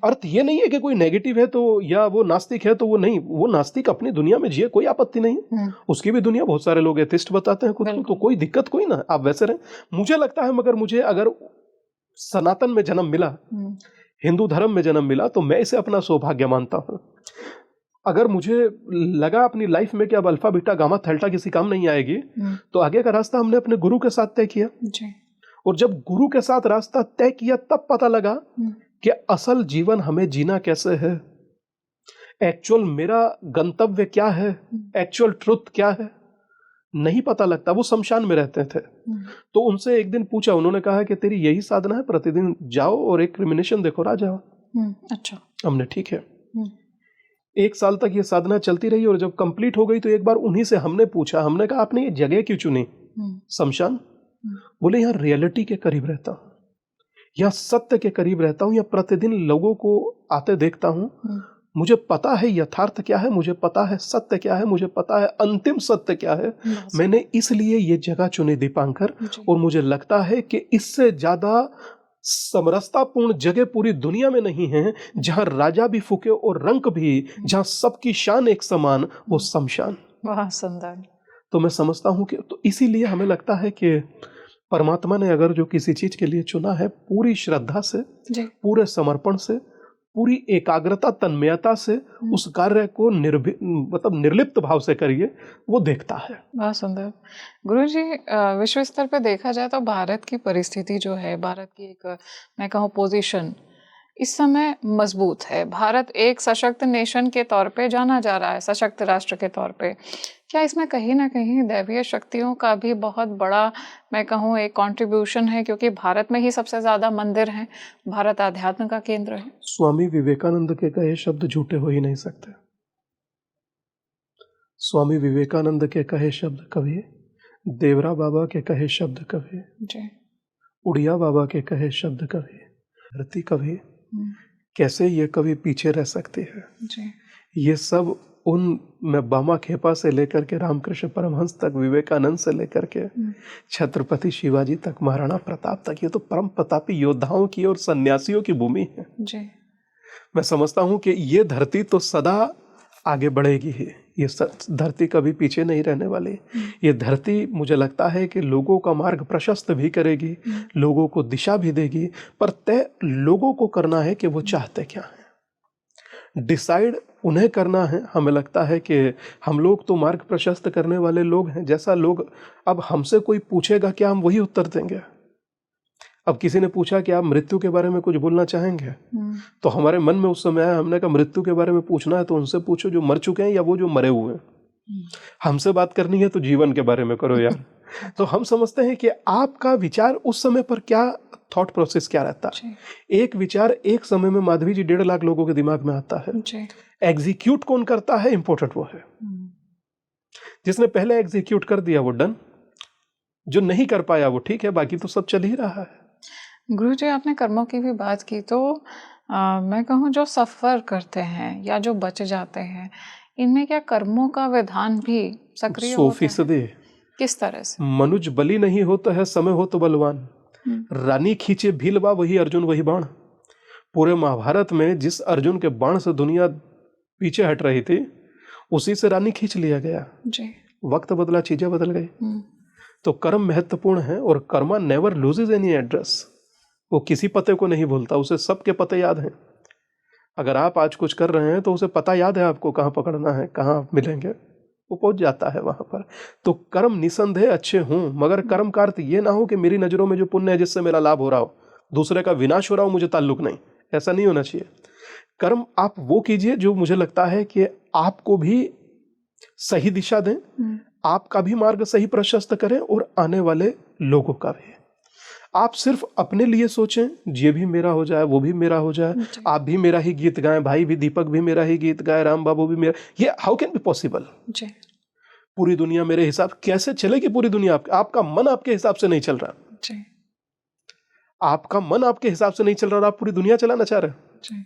अर्थ ये नहीं है कि कोई नेगेटिव है तो या वो नास्तिक है तो वो नहीं, वो नास्तिक अपनी दुनिया में जिए, कोई आपत्ति नहीं। उसकी भी दुनिया, बहुत सारे लोग एथिस्ट बताते हैं खुद को, तो कोई दिक्कत कोई ना, आप वैसे रहें। मुझे लगता है मगर मुझे अगर सनातन में जन्म मिला, हिंदू धर्म में जन्म मिला, तो मैं इसे अपना सौभाग्य मानता हूं। अगर मुझे लगा अपनी लाइफ में कि अब अल्फा बीटा गामा थेल्टा किसी काम नहीं आएगी, तो आगे का रास्ता हमने अपने गुरु के साथ तय किया जी। और जब गुरु के साथ रास्ता तय किया तब पता लगा कि असल जीवन हमें जीना कैसे है, एक्चुअल मेरा गंतव्य क्या है, एक्चुअल ट्रुथ क्या है, नहीं पता लगता। वो शमशान में रहते थे। तो उनसे एक दिन पूछा, उन्होंने कहा कि तेरी यही साधना है, प्रतिदिन जाओ और एक क्रिमिनेशन देखो राजा। अच्छा। हमने ठीक है। 1 साल तक ये साधना चलती रही और जब कंप्लीट हो गई तो एक बार उन्हीं से हमने पूछा, हमने कहा आपने ये जगह क्यों चुनी शमशान? बोले यहाँ रियलिटी के करीब रहता हूँ, यहाँ सत्य के करीब रहता हूँ, या प्रतिदिन लोगों को आते देखता हूँ। मुझे पता है यथार्थ क्या है, मुझे पता है सत्य क्या है, मुझे पता है अंतिम सत्य क्या है। मैंने इसलिए ये जगह चुनी दीपांकर, और मुझे लगता है कि इससे ज्यादा समरसतापूर्ण जगह पूरी दुनिया में नहीं है, जहां राजा भी फूके और रंक भी, जहां सबकी शान एक समान, वो शमशान। वाह, सुंदर। तो मैं समझता हूं कि तो इसीलिए हमें लगता है कि परमात्मा ने अगर जो किसी चीज के लिए चुना है, पूरी श्रद्धा से, पूरे समर्पण से, पूरी एकाग्रता तन्मयता से उस कार्य को मतलब निर्लिप्त भाव से करिए, वो देखता है। बहुत सुंदर। गुरुजी, विश्व स्तर पे देखा जाए तो भारत की परिस्थिति जो है, भारत की एक मैं कहूँ पोजीशन इस समय मजबूत है, भारत एक सशक्त नेशन के तौर पे जाना जा रहा है, सशक्त राष्ट्र के तौर पे। क्या इसमें कहीं ना कहीं दैवीय शक्तियों का भी बहुत बड़ा, मैं कहूँ, एक कंट्रीब्यूशन है, क्योंकि भारत में ही सबसे ज्यादा मंदिर हैं, भारत आध्यात्म का केंद्र है। स्वामी विवेकानंद के कहे शब्द झूठे हो ही नहीं सकते। स्वामी विवेकानंद के कहे शब्द कभी, देवरा बाबा के कहे शब्द कभी, जी, उड़िया बाबा के कहे शब्द कभी, धरती कभी, कैसे ये कभी पीछे रह सकती है। जी, ये सब उन में बामा खेपा से लेकर के रामकृष्ण परमहंस तक, विवेकानंद से लेकर के छत्रपति शिवाजी तक, महाराणा प्रताप तक, ये तो परम प्रतापी योद्धाओं की और सन्यासियों की भूमि है। जी, मैं समझता हूँ कि ये धरती तो सदा आगे बढ़ेगी ही, ये धरती कभी पीछे नहीं रहने वाली। ये धरती मुझे लगता है कि लोगों का मार्ग प्रशस्त भी करेगी, लोगों को दिशा भी देगी, पर तय लोगों को करना है कि वो चाहते क्या है, डिसाइड उन्हें करना है। हमें लगता है कि हम लोग तो मार्ग प्रशस्त करने वाले लोग हैं, जैसा लोग, अब हमसे कोई पूछेगा क्या, हम वही उत्तर देंगे। अब किसी ने पूछा कि आप मृत्यु के बारे में कुछ बोलना चाहेंगे, तो हमारे मन में उस समय आया, हमने कहा मृत्यु के बारे में पूछना है तो उनसे पूछो जो मर चुके हैं या वो जो मरे हुए हैं। हमसे बात करनी है तो जीवन के बारे में करो यार। तो हम समझते हैं कि आपका विचार उस समय पर क्या, थॉट प्रोसेस क्या रहता है। एक विचार एक समय में माधवी जी 1.5 लाख लोगों के दिमाग में आता है, एग्जीक्यूट कौन करता है, इंपॉर्टेंट वो है। जिसने पहले एग्जीक्यूट कर दिया वो डन, जो नहीं कर पाया वो ठीक है, बाकी तो सब चल ही रहा है। गुरुजी, आपने कर्मों की भी बात की, तो मैं कहूँ जो सफ़र करते हैं या जो बच जाते हैं, इनमें क्या कर्मों का विधान भी सक्रिय होता है? 100%। किस तरह से? मनुज बली नहीं होता है, समय हो तो बलवान। रानी खींचे भीलवा, वही अर्जुन वही बाण। पूरे महाभारत में जिस अर्जुन के बाण से दुनिया पीछे हट रही थी, उसी से रानी खींच लिया गया। जी। वक्त बदला, चीजें बदल गई। तो कर्म महत्वपूर्ण है, और Karma never loses any address. वो किसी पते को नहीं भूलता, उसे सबके पते याद हैं। अगर आप आज कुछ कर रहे हैं तो उसे पता याद है आपको कहाँ पकड़ना है, कहाँ आप मिलेंगे, वो पहुंच जाता है वहां पर। तो कर्म निसंदेह अच्छे हों, मगर कर्म का अर्थ ये ना हो कि मेरी नजरों में जो पुण्य है जिससे मेरा लाभ हो रहा हो, दूसरे का विनाश हो रहा हो, मुझे ताल्लुक नहीं। ऐसा नहीं होना चाहिए। कर्म आप वो कीजिए जो मुझे लगता है कि आपको भी सही दिशा दें, आपका भी मार्ग सही प्रशस्त करें, और आने वाले लोगों का भी। आप सिर्फ अपने लिए सोचें, ये भी मेरा हो जाए, वो भी मेरा हो जाए, आप भी मेरा ही गीत गाएं, भाई भी, दीपक भी मेरा ही गीत गाए, राम बाबू भी मेरा, ये हाउ कैन बी पॉसिबल? पूरी दुनिया मेरे हिसाब कैसे चलेगी? पूरी दुनिया आपका मन आपके हिसाब से नहीं चल रहा, आपका मन आपके हिसाब से नहीं चल रहा, आप पूरी दुनिया चलाना चाह रहे हैं।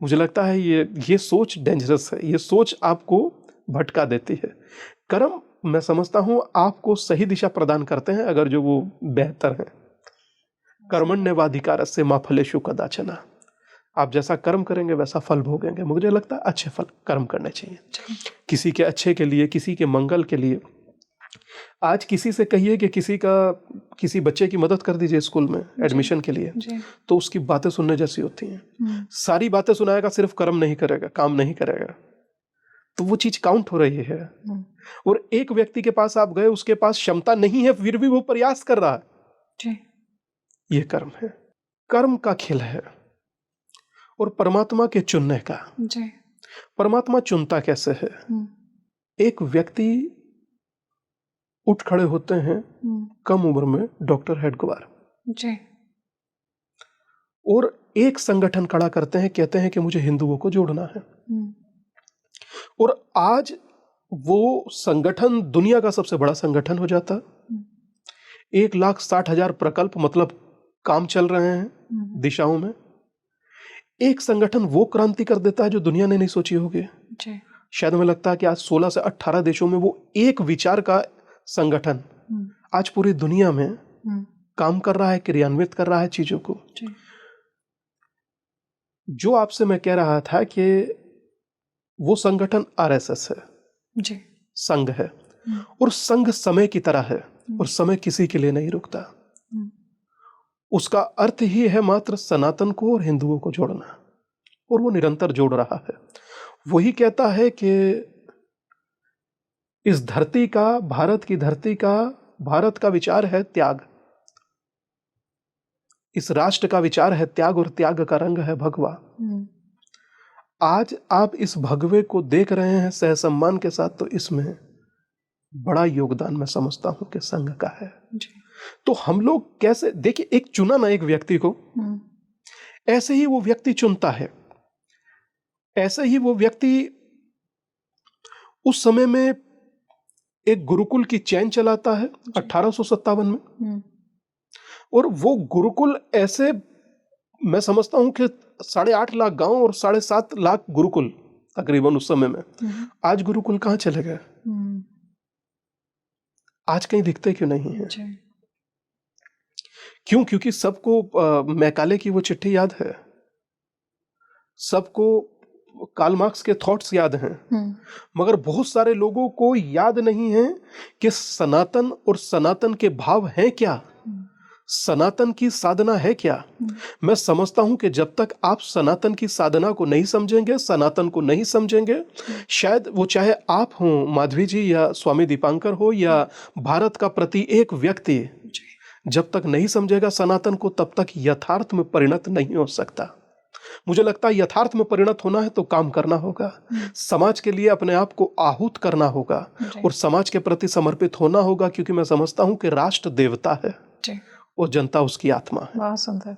मुझे लगता है ये सोच डेंजरस है, ये सोच आपको भटका देती है। कर्म मैं समझता हूं आपको सही दिशा प्रदान करते हैं, अगर जो वो बेहतर है। कर्मण्येवाधिकारस्य मा फलेषु कदाचन। आप जैसा कर्म करेंगे वैसा फल भोगेंगे। मुझे लगता है अच्छे फल कर्म करने चाहिए, किसी के अच्छे के लिए, किसी के मंगल के लिए। आज किसी से कहिए कि किसी बच्चे की मदद कर दीजिए स्कूल में एडमिशन के लिए, तो उसकी बातें सुनने जैसी होती हैं। सारी बातें सुनाएगा, सिर्फ कर्म नहीं करेगा, काम नहीं करेगा, तो वो चीज काउंट हो रही है। और एक व्यक्ति के पास आप गए, उसके पास क्षमता नहीं है, फिर भी वो प्रयास कर रहा है, ये कर्म है। कर्म का खेल है, और परमात्मा के चुनने का। परमात्मा चुनता कैसे है? एक व्यक्ति उठ खड़े होते हैं कम उम्र में, डॉक्टर हेडगेवार, और एक संगठन खड़ा करते हैं, कहते हैं कि मुझे हिंदुओं को जोड़ना है। और आज वो संगठन दुनिया का सबसे बड़ा संगठन हो जाता। 1,60,000 प्रकल्प, मतलब काम चल रहे हैं दिशाओं में। एक संगठन वो क्रांति कर देता है जो दुनिया ने नहीं सोची होगी। शायद हमें लगता है कि आज 16 से 18 देशों में वो एक विचार का संगठन आज पूरी दुनिया में काम कर रहा है, क्रियान्वित कर रहा है चीजों को। जो आपसे मैं कह रहा था कि वो संगठन आरएसएस है, संघ है, और संघ समय की तरह है, और समय किसी के लिए नहीं रुकता। उसका अर्थ ही है मात्र सनातन को और हिंदुओं को जोड़ना, और वो निरंतर जोड़ रहा है। वही कहता है कि इस धरती का, भारत की धरती का, भारत का विचार है त्याग। इस राष्ट्र का विचार है त्याग और त्याग का रंग है भगवा। आज आप इस भगवे को देख रहे हैं सहसम्मान के साथ, तो इसमें बड़ा योगदान मैं समझता हूं कि संघ का है। तो हम लोग कैसे, देखिए, एक चुना ना एक व्यक्ति को, ऐसे ही वो व्यक्ति चुनता है, ऐसे ही वो व्यक्ति उस समय में एक गुरुकुल की चैन चलाता है 1857 में। और वो गुरुकुल ऐसे, मैं समझता हूं कि 8.5 लाख गांव और 7.5 लाख गुरुकुल तकरीबन उस समय में। आज गुरुकुल कहां चले गए? आज कहीं दिखते क्यों नहीं है? क्यों? क्योंकि सबको मैकाले की वो चिट्ठी याद है, सबको कार्ल मार्क्स के थॉट्स याद हैं, मगर बहुत सारे लोगों को याद नहीं है कि सनातन और सनातन के भाव हैं क्या, सनातन की साधना है क्या। मैं समझता हूं कि जब तक आप सनातन की साधना को नहीं समझेंगे, सनातन को नहीं समझेंगे, शायद वो चाहे आप हो माधवी जी या स्वामी दीपांकर हो या भारत का प्रति एक व्यक्ति, जब तक नहीं समझेगा सनातन को, तब तक यथार्थ में परिणत नहीं हो सकता। मुझे लगता है यथार्थ में परिणत होना है तो काम करना होगा, समाज के लिए अपने आप को आहूत करना होगा और समाज के प्रति समर्पित होना होगा, क्योंकि मैं समझता हूं कि राष्ट्र देवता है और जनता उसकी आत्मा है। बहुत सुंदर।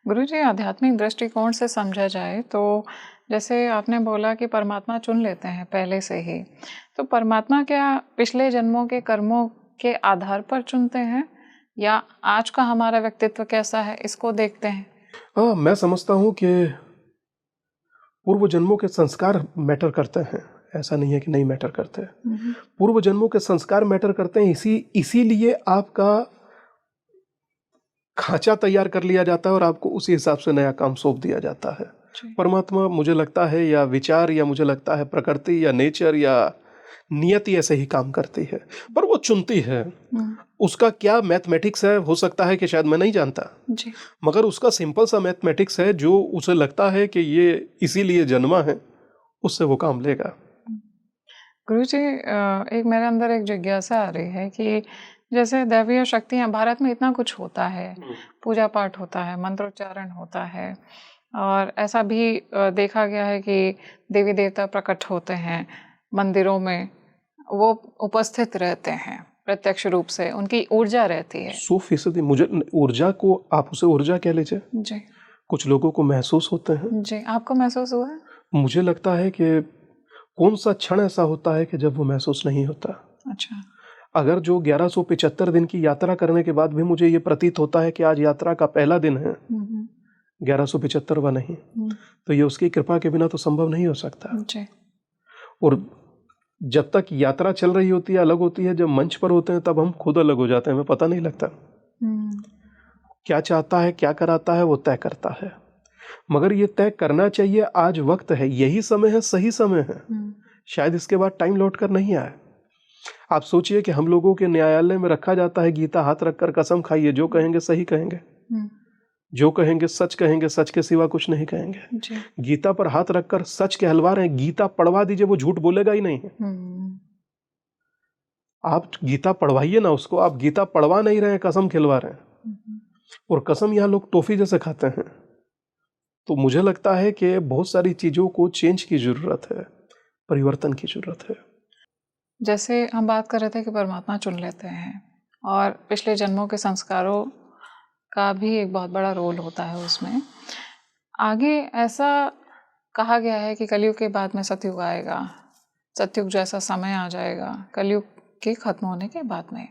गुरुजी, आध्यात्मिक दृष्टिकोण से समझा जाए तो जैसे आपने बोला कि परमात्मा चुन लेते हैं पहले से ही, तो परमात्मा क्या पिछले जन्मों के कर्मों के आधार पर चुनते हैं या आज का हमारा व्यक्तित्व कैसा है इसको देखते हैं? हाँ, मैं समझता हूँ कि पूर्व जन्मों के संस्कार मैटर करते हैं, ऐसा नहीं है कि नहीं मैटर करते। पूर्व जन्मों के संस्कार मैटर करते हैं, इसीलिए आपका खांचा तैयार कर लिया जाता है और आपको उसी हिसाब से नया काम सौंप दिया जाता है। परमात्मा मुझे लगता है, या विचार, या मुझे लगता है प्रकृति या नेचर या नियति ऐसे ही काम करती है, पर वो चुनती है। उसका क्या मैथमेटिक्स है, हो सकता है कि शायद मैं नहीं जानता जी, मगर उसका सिंपल सा मैथमेटिक्स है जो उसे लगता है कि ये इसीलिए जन्मा है, उससे वो काम लेगा। गुरुजी, एक मेरे अंदर एक जिज्ञासा आ रही है कि जैसे दैवीय शक्तियाँ, भारत में इतना कुछ होता है, पूजा पाठ होता है, मंत्रोच्चारण होता है, और ऐसा भी देखा गया है कि देवी देवता प्रकट होते हैं मंदिरों में, वो उपस्थित रहते हैं प्रत्यक्ष रूप से, उनकी ऊर्जा रहती है 100%। मुझे ऊर्जा को, आप उसे ऊर्जा कह लीजिए जी, कुछ लोगों को महसूस होते हैं जी। आपको महसूस हुआ है? मुझे लगता है कि कौन सा क्षण ऐसा होता है कि जब वो महसूस नहीं होता। अच्छा। अगर जो 1175 दिन की यात्रा करने के बाद भी मुझे ये प्रतीत होता है कि आज यात्रा का पहला दिन है, 1175वां नहीं, तो ये उसकी कृपा के बिना तो संभव नहीं हो सकता जी। और जब तक यात्रा चल रही होती है अलग होती है, जब मंच पर होते हैं तब हम खुद अलग हो जाते हैं, हमें पता नहीं लगता। क्या चाहता है, क्या कराता है, वो तय करता है, मगर ये तय करना चाहिए। आज वक्त है, यही समय है, सही समय है, शायद इसके बाद टाइम लौट कर नहीं आए। आप सोचिए कि हम लोगों के न्यायालय में रखा जाता है गीता हाथ रखकर कसम खाइए, जो कहेंगे सही कहेंगे, जो कहेंगे सच कहेंगे, सच के सिवा कुछ नहीं कहेंगे। गीता पर हाथ रखकर सच के हलवा रहे हैं, गीता पढ़वा दीजिए, वो झूठ बोलेगा ही नहीं। आप गीता पढ़वाइए ना उसको, आप गीता पढ़वा नहीं रहे हैं, कसम खिलवा रहे हैं, और कसम यहाँ लोग टॉफी जैसे खाते हैं। तो मुझे लगता है कि बहुत सारी चीजों को चेंज की जरूरत है, परिवर्तन की जरूरत है। जैसे हम बात कर रहे थे कि परमात्मा चुन लेते हैं और पिछले जन्मों के संस्कारों का भी एक बहुत बड़ा रोल होता है उसमें। आगे ऐसा कहा गया है कि कलयुग के बाद में सतयुग आएगा, सतयुग जैसा समय आ जाएगा कलयुग के खत्म होने के बाद में।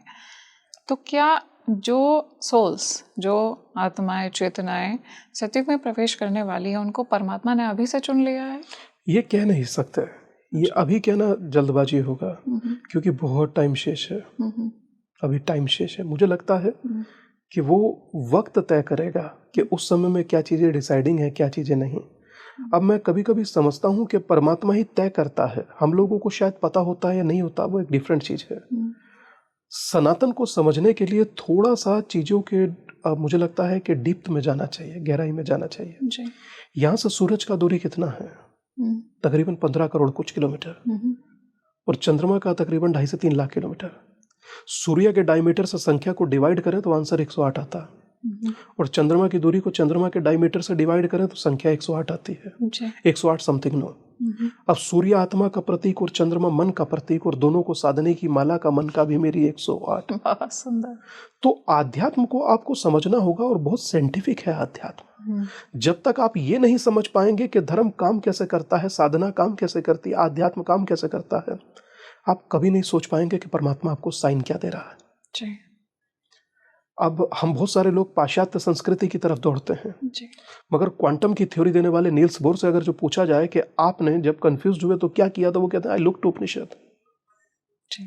तो क्या जो सोल्स, जो आत्माएं, चेतनाएं सतयुग में प्रवेश करने वाली है, उनको परमात्मा ने अभी से चुन लिया है? ये कह नहीं सकते, ये अभी कहना जल्दबाजी होगा, क्योंकि बहुत टाइम शेष है, अभी टाइम शेष है। मुझे लगता है कि वो वक्त तय करेगा कि उस समय में क्या चीज़ें डिसाइडिंग है, क्या चीज़ें नहीं। अब मैं कभी कभी समझता हूँ कि परमात्मा ही तय करता है, हम लोगों को शायद पता होता है या नहीं होता, वो एक डिफरेंट चीज़ है। सनातन को समझने के लिए थोड़ा सा चीज़ों के मुझे लगता है कि डीप में जाना चाहिए, गहराई में जाना चाहिए। यहाँ से सूरज का दूरी कितना है? तकरीबन 15 करोड़ कुछ किलोमीटर, और चंद्रमा का तकरीबन 2.5 से 3 लाख किलोमीटर। सूर्य के डायमीटर से संख्या को डिवाइड करें तो आंसर 108 आता। और चंद्रमा की दूरी को चंद्रमा के डायमीटर से डिवाइड करें तो संख्या 108 आती है। जी। 108 समथिंग नो। अब सूर्य आत्मा का प्रतीक और चंद्रमा मन का प्रतीक, और दोनों को साधने की माला का मन का भी मेरी 108। बहुत सुंदर। तो आध्यात्म को आपको समझना होगा, और बहुत साइंटिफिक है आध्यात्म। जब तक आप ये नहीं समझ पाएंगे कि धर्म काम कैसे करता है, साधना काम कैसे करती है, आध्यात्म काम कैसे करता है, आप कभी नहीं सोच पाएंगे कि परमात्मा आपको साइन क्या दे रहा है। जी। अब हम बहुत सारे लोग पाश्चात्य संस्कृति की तरफ दौड़ते हैं, जी। मगर क्वांटम की थ्योरी देने वाले नील्स बोर से अगर जो पूछा जाए कि आपने जब कंफ्यूज हुए तो क्या किया, तो वो कहते हैं आई लुक टू उपनिषद। जी।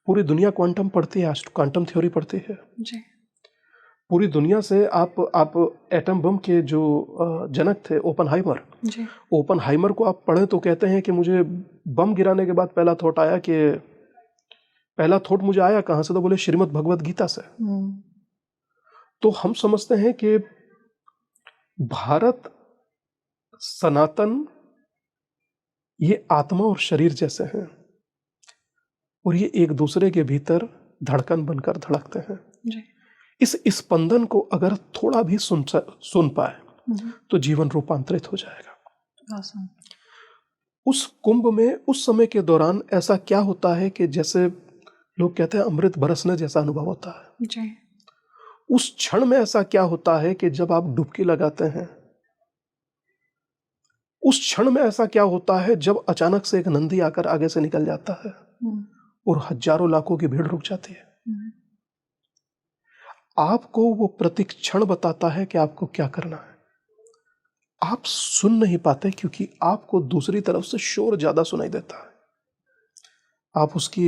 पूरी दुनिया क्वांटम पढ़ती है, क्वांटम थ्योरी पढ़ती है। जी। पूरी दुनिया से आप एटम बम के जो जनक थे ओपनहाइमर, जी। ओपनहाइमर को आप पढ़ें तो कहते हैं कि मुझे बम गिराने के बाद पहला थॉट मुझे आया कहाँ से, तो बोले श्रीमद् भगवद गीता से। तो हम समझते हैं कि भारत सनातन ये आत्मा और शरीर जैसे हैं, और ये एक दूसरे के भीतर धड़कन बनकर धड़कते हैं। जी। इस स्पंदन को अगर थोड़ा भी सुन पाए तो जीवन रूपांतरित हो जाएगा। उस कुंभ में उस समय के दौरान ऐसा क्या होता है कि जैसे लोग कहते हैं अमृत बरसने जैसा अनुभव होता है। जी। उस क्षण में ऐसा क्या होता है कि जब आप डुबकी लगाते हैं, उस क्षण में ऐसा क्या होता है जब अचानक से एक नंदी आकर आगे से निकल जाता है और हजारों लाखों की भीड़ रुक जाती है। आपको वो प्रतिक्षण बताता है कि आपको क्या करना है। आप सुन नहीं पाते क्योंकि आपको दूसरी तरफ से शोर ज्यादा सुनाई देता है। आप उसकी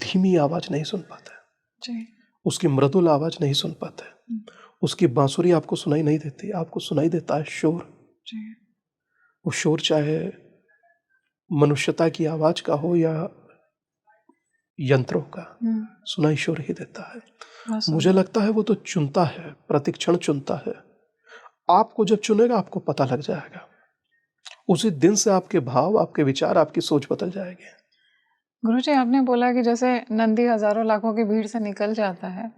धीमी आवाज नहीं सुन पाते जी। उसकी मृदुल आवाज नहीं सुन पाते, उसकी बांसुरी आपको सुनाई नहीं देती, आपको सुनाई देता है शोर। जी। वो शोर चाहे मनुष्यता की आवाज का हो या यंत्रों का, सुनाई शोर ही देता है। मुझे लगता है वो तो चुनता है, प्रतिक्षण चुनता है। आपको जब चुनेगा आपको पता लग जाएगा। उसी दिन से आपके भाव, आपके विचार, आपकी सोच बदल जाएगी। गुरुजी, आपने बोला कि जैसे नंदी हजारों लाखों की भीड़ से निकल जाता है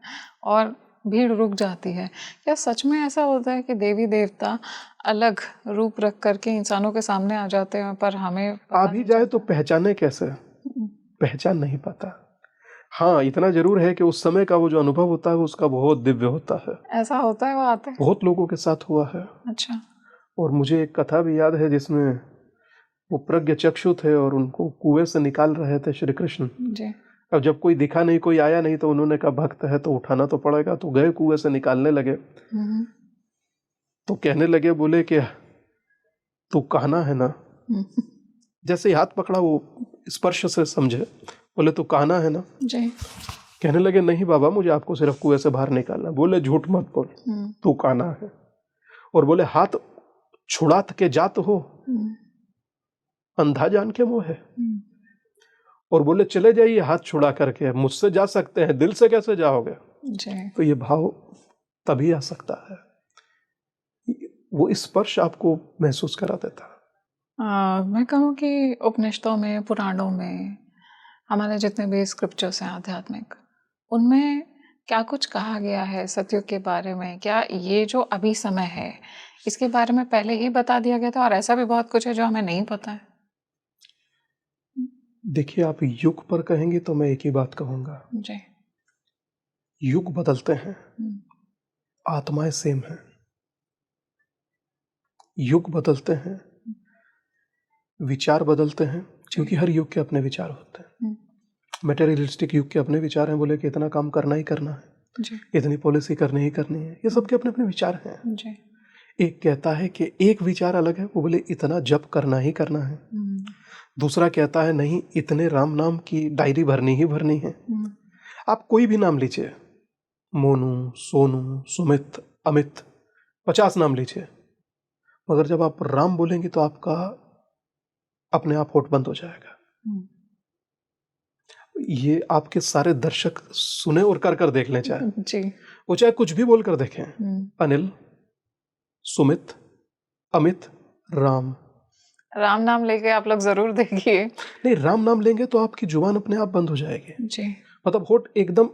और भीड़ रुक जाती है, क्या सच में ऐसा होता है कि देवी देवता अलग रूप रख करके इंसानों के सामने आ जाते हैं पर हमें आ भी जाए तो पहचाने कैसे? पहचान नहीं पाता। हाँ, इतना जरूर है कि उस समय का वो जो अनुभव होता है वो उसका बहुत दिव्य होता है। ऐसा होता है, वो आते हैं, बहुत लोगों के साथ हुआ है। अच्छा। और मुझे एक कथा भी याद है जिसमें वो प्रज्ञ चक्षु थे और उनको कुएं से निकाल रहे थे श्री कृष्ण जी। अब जब कोई दिखा नहीं, कोई आया नहीं, तो उन्होंने कहा भक्त है तो उठाना तो पड़ेगा। तो गए कुएं से निकालने लगे तो कहने लगे, बोले कि तू कहना है ना। जैसे ही हाथ पकड़ा वो स्पर्श से समझे, बोले तू कहना है ना जी। कहने लगे नहीं बाबा, मुझे आपको सिर्फ कुएं से बाहर निकालना। बोले झूठ मत बोल, तू कहना है। और बोले हाथ छुड़ा के जात हो, अंधा जान के मोह है। और बोले चले जाइए हाथ छुड़ा करके, मुझसे जा सकते हैं, दिल से कैसे जाओगे जी। तो ये भाव तभी आ सकता है, वो स्पर्श आपको महसूस करा देता है। मैं कहूँ कि उपनिषदों में, पुराणों में, हमारे जितने भी स्क्रिप्चर्स हैं आध्यात्मिक, उनमें क्या कुछ कहा गया है सतयुग के बारे में? क्या ये जो अभी समय है इसके बारे में पहले ही बता दिया गया था, और ऐसा भी बहुत कुछ है जो हमें नहीं पता है? देखिए, आप युग पर कहेंगे तो मैं एक ही बात कहूंगा जी। युग बदलते हैं, आत्माएं सेम हैं। युग बदलते हैं, विचार बदलते हैं, क्योंकि हर युग के अपने विचार होते हैं। मटेरियलिस्टिक युग के अपने विचार हैं, बोले कि इतना काम करना ही करना है जी। इतनी पॉलिसी करनी ही करनी है। ये सबके अपने अपने विचार हैं जी। एक कहता है कि एक विचार अलग है, वो बोले इतना जप करना ही करना है। दूसरा कहता है नहीं, इतने राम नाम की डायरी भरनी ही भरनी है। आप कोई भी नाम लीजिए, मोनू, सोनू, सुमित, अमित, 50 नाम लीजिए, मगर जब आप राम बोलेंगे तो आपका अपने आप होठ बंद हो जाएगा। ये आपके सारे दर्शक सुने और कर देख लें, चाहे जी। वो चाहे कुछ भी बोलकर देखें। अनिल, सुमित, अमित, राम। राम नाम लेके आप लोग जरूर देखिए। नहीं, राम नाम लेंगे तो आपकी जुबान अपने आप बंद हो जाएगी। जी। मतलब होठ एकदम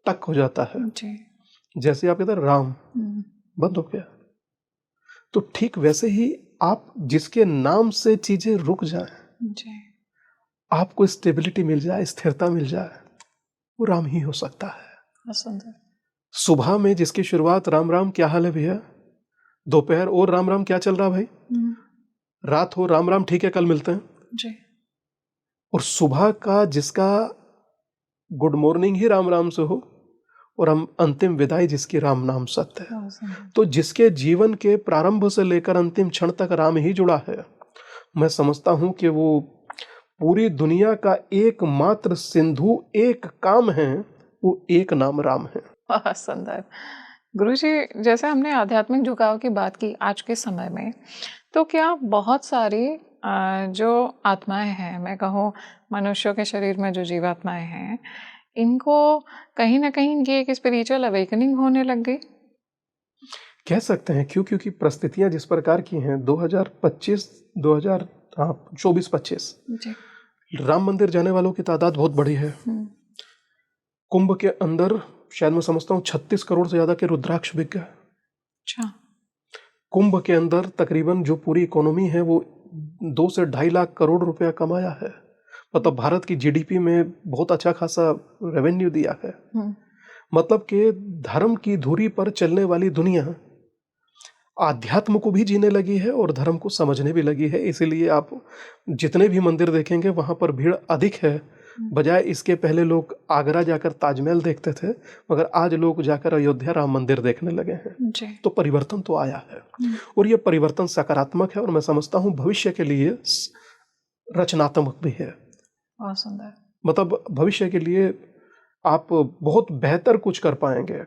टक हो जाता है। जी। जैसे आप कहते हैं राम बंद हो गया, तो ठीक वैसे ही आप जिसके नाम से चीजें रुक जाए, जी, आपको स्टेबिलिटी मिल जाए, स्थिरता मिल जाए, वो राम ही हो सकता है। बहुत सुंदर। सुबह में जिसकी शुरुआत राम राम क्या हाल है भैया, दोपहर और राम राम क्या चल रहा भाई, रात हो राम राम ठीक है कल मिलते हैं, जी, और सुबह का जिसका गुड मॉर्निंग ही राम राम से हो, और हम अंतिम विदाई जिसकी राम नाम सत्य है। बहुत सुंदर। तो जिसके जीवन के प्रारंभ से लेकर अंतिम क्षण तक राम ही जुड़ा है, मैं समझता हूं कि वो पूरी दुनिया का एकमात्र सिंधु एक काम है, वो एक नाम राम है। बहुत सुंदर। गुरुजी, जैसे हमने आध्यात्मिक झुकाव की बात की आज के समय में, तो क्या बहुत सारी जो आत्माएं हैं, मैं कहूँ मनुष्यों के शरीर में जो जीवात्माएं हैं, इनको कहीं ना कहीं इनकी एक स्पिरिचुअल अवेकनिंग होने लग गई? कह सकते हैं, क्यों? क्योंकि परिस्थितियां जिस प्रकार की हैं, 2024-25 जी। राम मंदिर जाने वालों की तादाद बहुत बड़ी है। कुंभ के अंदर शायद मैं समझता हूँ 36 करोड़ से ज्यादा के रुद्राक्ष बिक गए। अच्छा। कुंभ के अंदर तकरीबन जो पूरी इकोनॉमी है वो 2 से 2.5 लाख करोड़ रुपया कमाया है, मतलब भारत की जीडीपी में बहुत अच्छा खासा रेवेन्यू दिया है। मतलब कि धर्म की धुरी पर चलने वाली दुनिया आध्यात्म को भी जीने लगी है और धर्म को समझने भी लगी है। इसीलिए आप जितने भी मंदिर देखेंगे वहां पर भीड़ अधिक है, बजाय इसके पहले लोग आगरा जाकर ताजमहल देखते थे, मगर आज लोग जाकर अयोध्या राम मंदिर देखने लगे हैं। जी। तो परिवर्तन तो आया है, और ये परिवर्तन सकारात्मक है, और मैं समझता हूँ भविष्य के लिए रचनात्मक भी है। बहुत सुंदर। मतलब भविष्य के लिए आप बहुत बेहतर कुछ कर पाएंगे,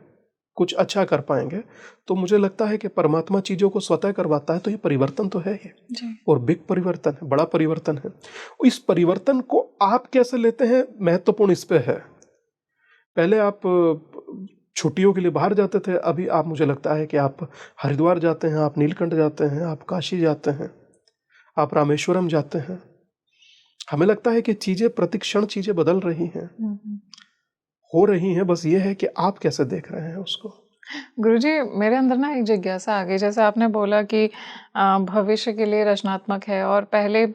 कुछ अच्छा कर पाएंगे। तो मुझे लगता है कि परमात्मा चीजों को स्वतः करवाता है, तो ये परिवर्तन तो है ही, और बिग परिवर्तन है, बड़ा परिवर्तन है। इस परिवर्तन को आप कैसे लेते हैं, महत्वपूर्ण इस पे है। पहले आप छुट्टियों के लिए बाहर जाते थे, अभी आप, मुझे लगता है कि आप हरिद्वार जाते हैं, आप नीलकंठ जाते हैं, आप काशी जाते हैं, आप रामेश्वरम जाते हैं। हमें लगता है कि चीजें प्रतिक्षण चीजें बदल रही हैं, हो रही हैं, बस ये है कि आप कैसे देख रहे हैं उसको। गुरुजी, मेरे अंदर ना एक जिज्ञासा आ गई, जैसे आपने बोला कि भविष्य के लिए रचनात्मक है, और पहले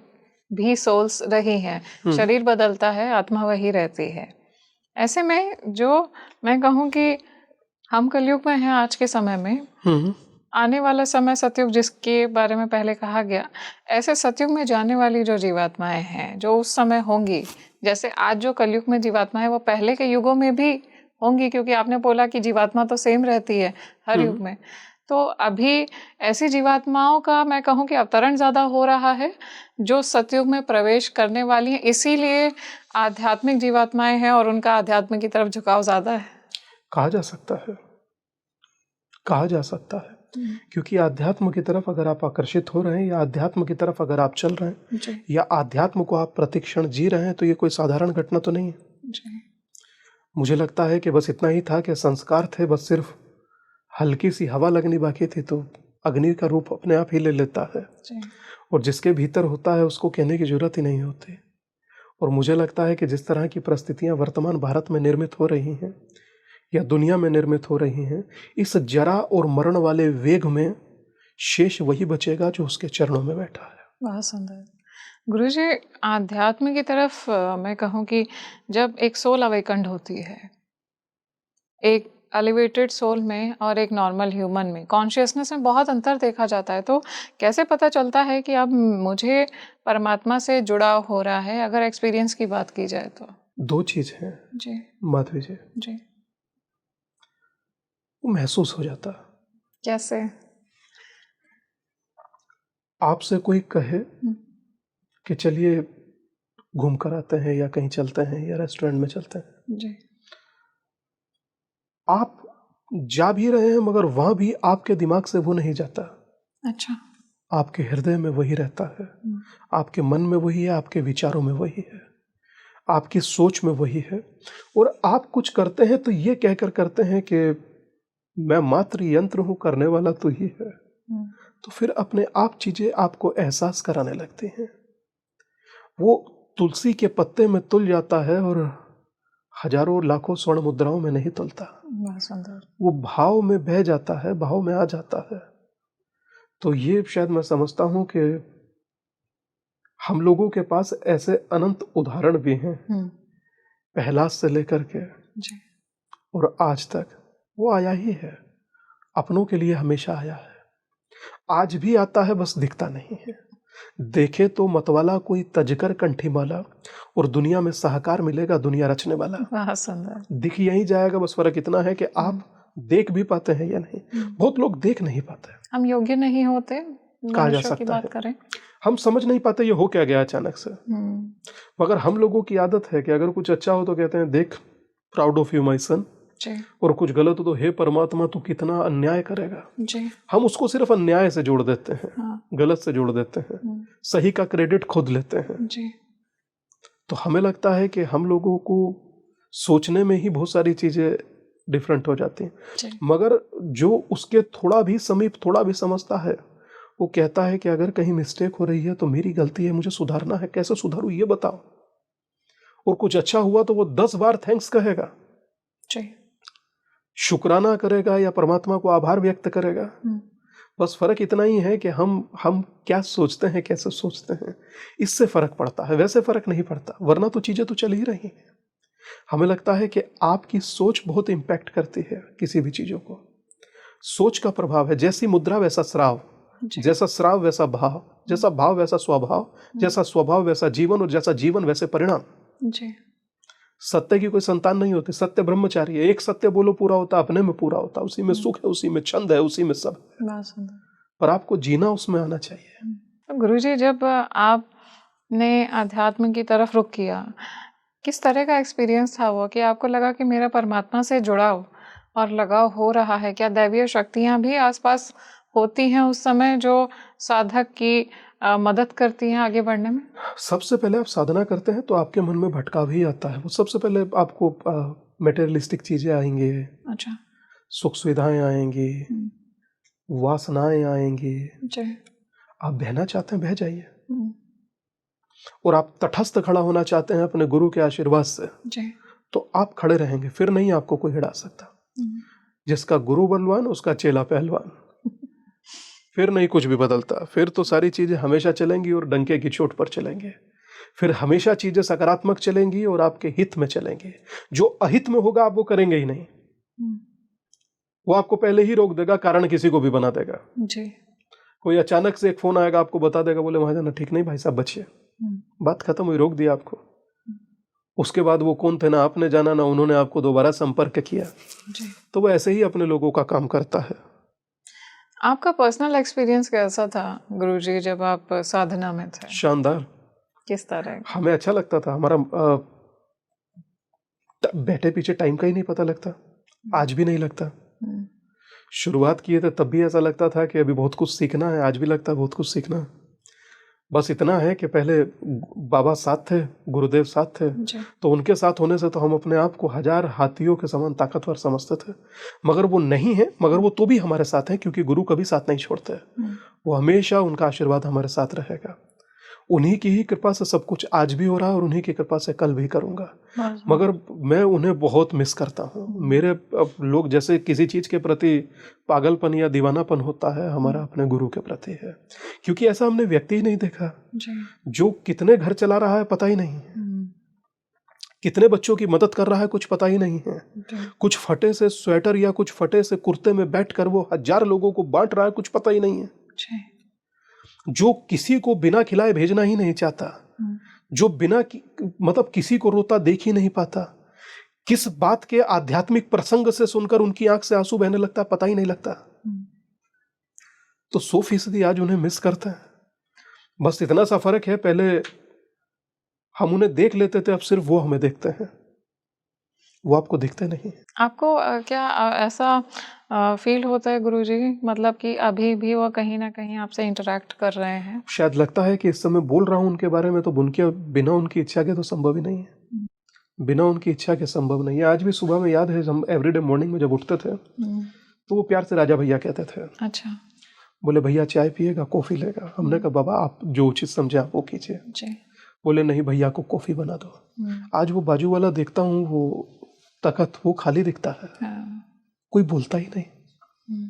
भी सोल्स रही हैं, शरीर बदलता है, आत्मा वही रहती है। ऐसे में जो मैं कहूँ कि हम कलयुग में हैं आज के समय में, आने वाला समय सतयुग जिसके बारे में पहले कहा गया, ऐसे सतयुग में जाने वाली जो जीवात्माएं हैं, जो उस समय होंगी, जैसे आज जो कलयुग में जीवात्मा है वो पहले के युगों में भी होंगी, क्योंकि आपने बोला कि जीवात्मा तो सेम रहती है हर युग में। तो अभी ऐसी जीवात्माओं का मैं कहूँ कि अवतरण ज्यादा हो रहा है जो सतयुग में प्रवेश करने वाली हैं, इसीलिए आध्यात्मिक जीवात्माएं हैं और उनका आध्यात्म की तरफ झुकाव ज्यादा है। कहा जा सकता है, कहा जा सकता है, क्योंकि आध्यात्म की तरफ अगर आप आकर्षित हो रहे हैं, या आध्यात्म की तरफ अगर आप चल रहे हैं, या आध्यात्म को आप प्रतिक्षण जी रहे हैं, तो ये कोई साधारण घटना तो नहीं है। मुझे लगता है कि बस इतना ही था कि संस्कार थे, बस सिर्फ हल्की सी हवा लगनी बाकी थी, तो अग्नि का रूप अपने आप ही ले लेता है, और जिसके भीतर होता है उसको कहने की जरूरत ही नहीं होती। और मुझे लगता है कि जिस तरह की परिस्थितियां वर्तमान भारत में निर्मित हो रही हैं, या दुनिया में निर्मित हो रही हैं, इस जरा और मरण वाले वेग में शेष वही बचेगा जो उसके चरणों में बैठा है। बहुत सुंदर। गुरुजी, आध्यात्म की तरफ मैं कहूँ कि जब एक सोल अवेकंड होती है, एक एलिवेटेड सोल में और एक नॉर्मल ह्यूमन में कॉन्शियसनेस में बहुत अंतर देखा जाता है, तो कैसे पता चलता है कि अब मुझे परमात्मा से जुड़ाव हो रहा है, अगर एक्सपीरियंस की बात की जाए तो? 2 चीज हैं जी माधवी जी, वो महसूस हो जाता। कैसे? आपसे कोई कहे कि चलिए घूम कर आते हैं, या कहीं चलते हैं, या रेस्टोरेंट में चलते हैं जी, आप जा भी रहे हैं, मगर वहां भी आपके दिमाग से वो नहीं जाता। अच्छा। आपके हृदय में वही रहता है, आपके मन में वही है, आपके विचारों में वही है, आपकी सोच में वही है। और आप कुछ करते हैं तो ये कहकर करते हैं कि मैं मात्र यंत्र हूं, करने वाला तो ही है। तो फिर अपने आप चीजें आपको एहसास कराने लगती हैं। वो तुलसी के पत्ते में तुल जाता है, और हजारों लाखों स्वर्ण मुद्राओं में नहीं तुलता, बहुत सुंदर। वो भाव में बह जाता है, भाव में आ जाता है। तो ये शायद मैं समझता हूँ कि हम लोगों के पास ऐसे अनंत उदाहरण भी हैं, पहलाद से लेकर के जी। और आज तक वो आया ही है, अपनों के लिए हमेशा आया है, आज भी आता है, बस दिखता नहीं है। देखे तो मतवाला कोई तजकर कंठी माला, और दुनिया में साहकार मिलेगा दुनिया रचने वाला। बहुत सुंदर। दिख यही जाएगा, बस फर्क इतना है कि आप देख भी पाते हैं या नहीं। बहुत लोग देख नहीं पाते, हम योग्य नहीं होते कहा जा मनुष्यों की सकता बात है, करें, हम समझ नहीं पाते ये हो क्या गया अचानक से। मगर हम लोगों की आदत है कि अगर कुछ अच्छा हो तो कहते हैं देख, proud of you my son, और कुछ गलत हो तो हे परमात्मा तू कितना अन्याय करेगा। जी। हम उसको सिर्फ अन्याय से जोड़ देते हैं, गलत से जोड़ देते हैं, सही का क्रेडिट खुद लेते हैं। जी। तो हमें लगता है कि हम लोगों को सोचने में ही बहुत सारी चीजें डिफरेंट हो जाती हैं। मगर जो उसके थोड़ा भी समीप, थोड़ा भी समझता है, वो कहता है कि अगर कहीं मिस्टेक हो रही है तो मेरी गलती है, मुझे सुधारना है, कैसे सुधारूं ये बताओ। और कुछ अच्छा हुआ तो वो 10 बार थैंक्स कहेगा, शुक्राना करेगा या परमात्मा को आभार व्यक्त करेगा। बस फर्क इतना ही है कि हम क्या सोचते हैं, कैसे सोचते हैं, इससे फर्क पड़ता है, वैसे फर्क नहीं पड़ता। वरना तो चीजें तो चल ही रही हैं। हमें लगता है कि आपकी सोच बहुत इंपैक्ट करती है किसी भी चीजों को। सोच का प्रभाव है, जैसी मुद्रा वैसा श्राव, जैसा श्राव वैसा भाव, जैसा भाव वैसा स्वभाव, जैसा स्वभाव वैसा जीवन, और जैसा जीवन वैसे परिणाम। सत्य की कोई संतान नहीं होती, सत्य ब्रह्मचारी है। एक सत्य बोलो पूरा होता, अपने में पूरा होता, उसी में सुख है, उसी में छंद है, उसी में सब है। पर आपको जीना उसमें आना चाहिए। तो गुरुजी, जब आपने अध्यात्म की तरफ रुख किया, किस तरह का एक्सपीरियंस था वो, कि आपको लगा कि मेरा परमात्मा से जुड़ाव और लगाव हो रहा है? क्या दैवीय शक्तियां भी आसपास होती हैं उस समय जो साधक की मदद करती हैं आगे बढ़ने में? सबसे पहले आप साधना करते हैं तो आपके मन में भटकाव ही आता है। वो सबसे पहले आपको मटेरियलिस्टिक चीजें आएंगी, अच्छा, सुख सुविधाएं आएंगी, वासनाएं आएंगी। आप बहना चाहते हैं, बह जाइए। और आप तटस्थ खड़ा होना चाहते हैं अपने गुरु के आशीर्वाद से, तो आप खड़े रहेंगे, फिर नहीं आपको कोई हिला सकता। जिसका गुरु बलवान उसका चेला पहलवान। फिर नहीं कुछ भी बदलता, फिर तो सारी चीजें हमेशा चलेंगी और डंके की चोट पर चलेंगे। फिर हमेशा चीजें सकारात्मक चलेंगी और आपके हित में चलेंगी। जो अहित में होगा आप वो करेंगे ही नहीं। वो आपको पहले ही रोक देगा, कारण किसी को भी बना देगा। कोई अचानक से एक फोन आएगा, आपको बता देगा, बोले वहां जाना ठीक नहीं भाई साहब, बचिए। बात खत्म हुई, रोक दिया आपको। उसके बाद वो कौन थे, ना आपने जाना ना उन्होंने आपको दोबारा संपर्क किया। तो वो ऐसे ही अपने लोगों का काम करता है। आपका पर्सनल एक्सपीरियंस कैसा था गुरुजी जब आप साधना में थे? शानदार। किस तरह? हमें अच्छा लगता था। हमारा बैठे पीछे टाइम का ही नहीं पता लगता, आज भी नहीं लगता। शुरुआत किए थे तब भी ऐसा लगता था कि अभी बहुत कुछ सीखना है, आज भी लगता है बहुत कुछ सीखना है। बस इतना है कि पहले बाबा साथ थे, गुरुदेव साथ थे, तो उनके साथ होने से तो हम अपने आप को 1000 हाथियों के समान ताकतवर समझते थे। मगर वो नहीं है, मगर वो तो भी हमारे साथ है, क्योंकि गुरु कभी साथ नहीं छोड़ते। वो हमेशा, उनका आशीर्वाद हमारे साथ रहेगा। उन्हीं की ही कृपा से सब कुछ आज भी हो रहा है और उन्हीं की कृपा से कल भी करूंगा। मगर मैं उन्हें बहुत मिस करता हूँ। मेरे लोग जैसे किसी चीज के प्रति पागलपन या दीवानापन होता है, हमारा अपने गुरु के प्रति है। क्योंकि ऐसा हमने व्यक्ति ही नहीं देखा जो कितने घर चला रहा है पता ही नहीं है, कितने बच्चों की मदद कर रहा है कुछ पता ही नहीं है, कुछ फटे से स्वेटर या कुछ फटे से कुर्ते में बैठकर वो 1000 लोगों को बांट रहा है, कुछ पता ही नहीं है, जो किसी को बिना खिलाए भेजना ही नहीं चाहता, जो बिना मतलब किसी को रोता देख ही नहीं पाता, किस बात के आध्यात्मिक प्रसंग से सुनकर उनकी आंख से आंसू बहने लगता पता ही नहीं लगता। तो 100% आज उन्हें मिस करते हैं। बस इतना सा फर्क है, पहले हम उन्हें देख लेते थे, अब सिर्फ वो हमें देखते हैं, वो आपको दिखते नहीं। आपको क्या ऐसा फील होता है गुरुजी, मतलब कि अभी भी वो कहीं ना कहीं आपसे इंटरेक्ट कर रहे हैं? शायद लगता है कि इस समय बोल रहा हूँ उनके बारे में तो उनके बिना उनकी इच्छा के तो संभव ही नहीं है, बिना उनकी इच्छा के संभव नहीं है। आज भी सुबह में याद है, हम एवरीडे मॉर्निंग में जब उठते थे तो वो प्यार से राजा भैया कहते थे। अच्छा। बोले भैया चाय पिएगा, कॉफी लेगा? हमने कहा बाबा आप जो उचित समझे आप वो कीजिए। बोले नहीं भैया को कॉफी बना दो। आज वो बाजू वाला देखता हूँ, वो तखत वो खाली दिखता है, कोई बोलता ही नहीं।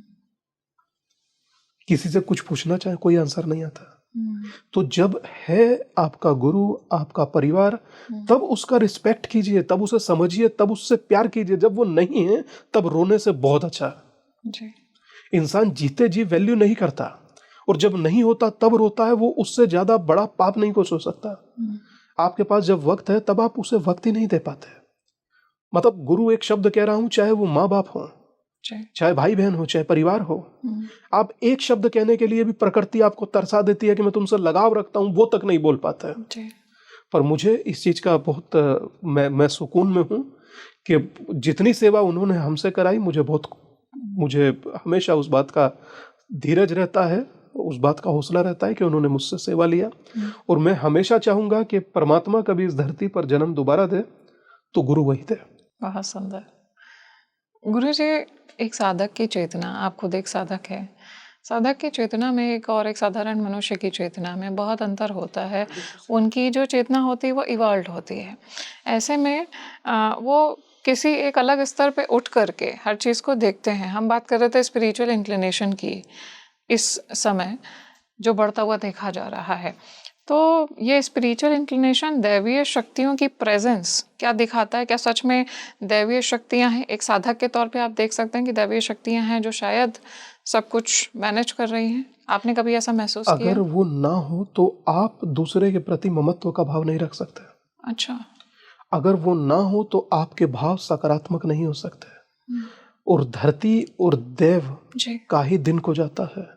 किसी से कुछ पूछना चाहे कोई आंसर नहीं आता। तो जब है आपका गुरु, आपका परिवार, तब उसका रिस्पेक्ट कीजिए, तब उसे समझिए, तब उससे प्यार कीजिए। जब वो नहीं है तब रोने से बहुत अच्छा जी। इंसान जीते जी वैल्यू नहीं करता, और जब नहीं होता तब रोता है। वो उससे ज्यादा बड़ा पाप नहीं कोई सोच सकता। आपके पास जब वक्त है तब आप उसे वक्त ही नहीं दे पाते। मतलब गुरु एक शब्द कह रहा हूं, चाहे वो माँ बाप हो, चाहे भाई बहन हो, चाहे परिवार हो, आप एक शब्द कहने के लिए भी प्रकृति आपको तरसा देती है कि मैं तुमसे लगाव रखता हूं, वो तक नहीं बोल पाता है। पर मुझे इस चीज का बहुत मैं सुकून में हूं कि जितनी सेवा उन्होंने हमसे कराई, मुझे हमेशा उस बात का धीरज रहता है, उस बात का हौसला रहता है कि उन्होंने मुझसे सेवा लिया। और मैं हमेशा चाहूंगा कि परमात्मा कभी इस धरती पर जन्म दोबारा दे तो गुरु वही थे। बहुत सुंदर। गुरु जी, एक साधक की चेतना, आप खुद एक साधक है, साधक की चेतना में एक और एक साधारण मनुष्य की चेतना में बहुत अंतर होता है। उनकी जो चेतना होती है वो इवॉल्व होती है। ऐसे में वो किसी एक अलग स्तर पे उठ करके हर चीज़ को देखते हैं। हम बात कर रहे थे स्पिरिचुअल इंक्लिनेशन की, इस समय जो बढ़ता हुआ देखा जा रहा है। तो ये स्पिरिचुअल इंक्लिनेशन दैवीय शक्तियों की प्रेजेंस क्या दिखाता है? क्या सच में दैवीय शक्तियां हैं? एक साधक के तौर पे आप देख सकते हैं कि दैवीय शक्तियां हैं जो शायद सब कुछ मैनेज कर रही हैं। आपने कभी ऐसा महसूस किया? अगर वो ना हो तो आप दूसरे के प्रति ममत्व का भाव नहीं रख सकते। अच्छा। अगर वो ना हो तो आपके भाव सकारात्मक नहीं हो सकते। और धरती और देव का ही दिन को जाता है।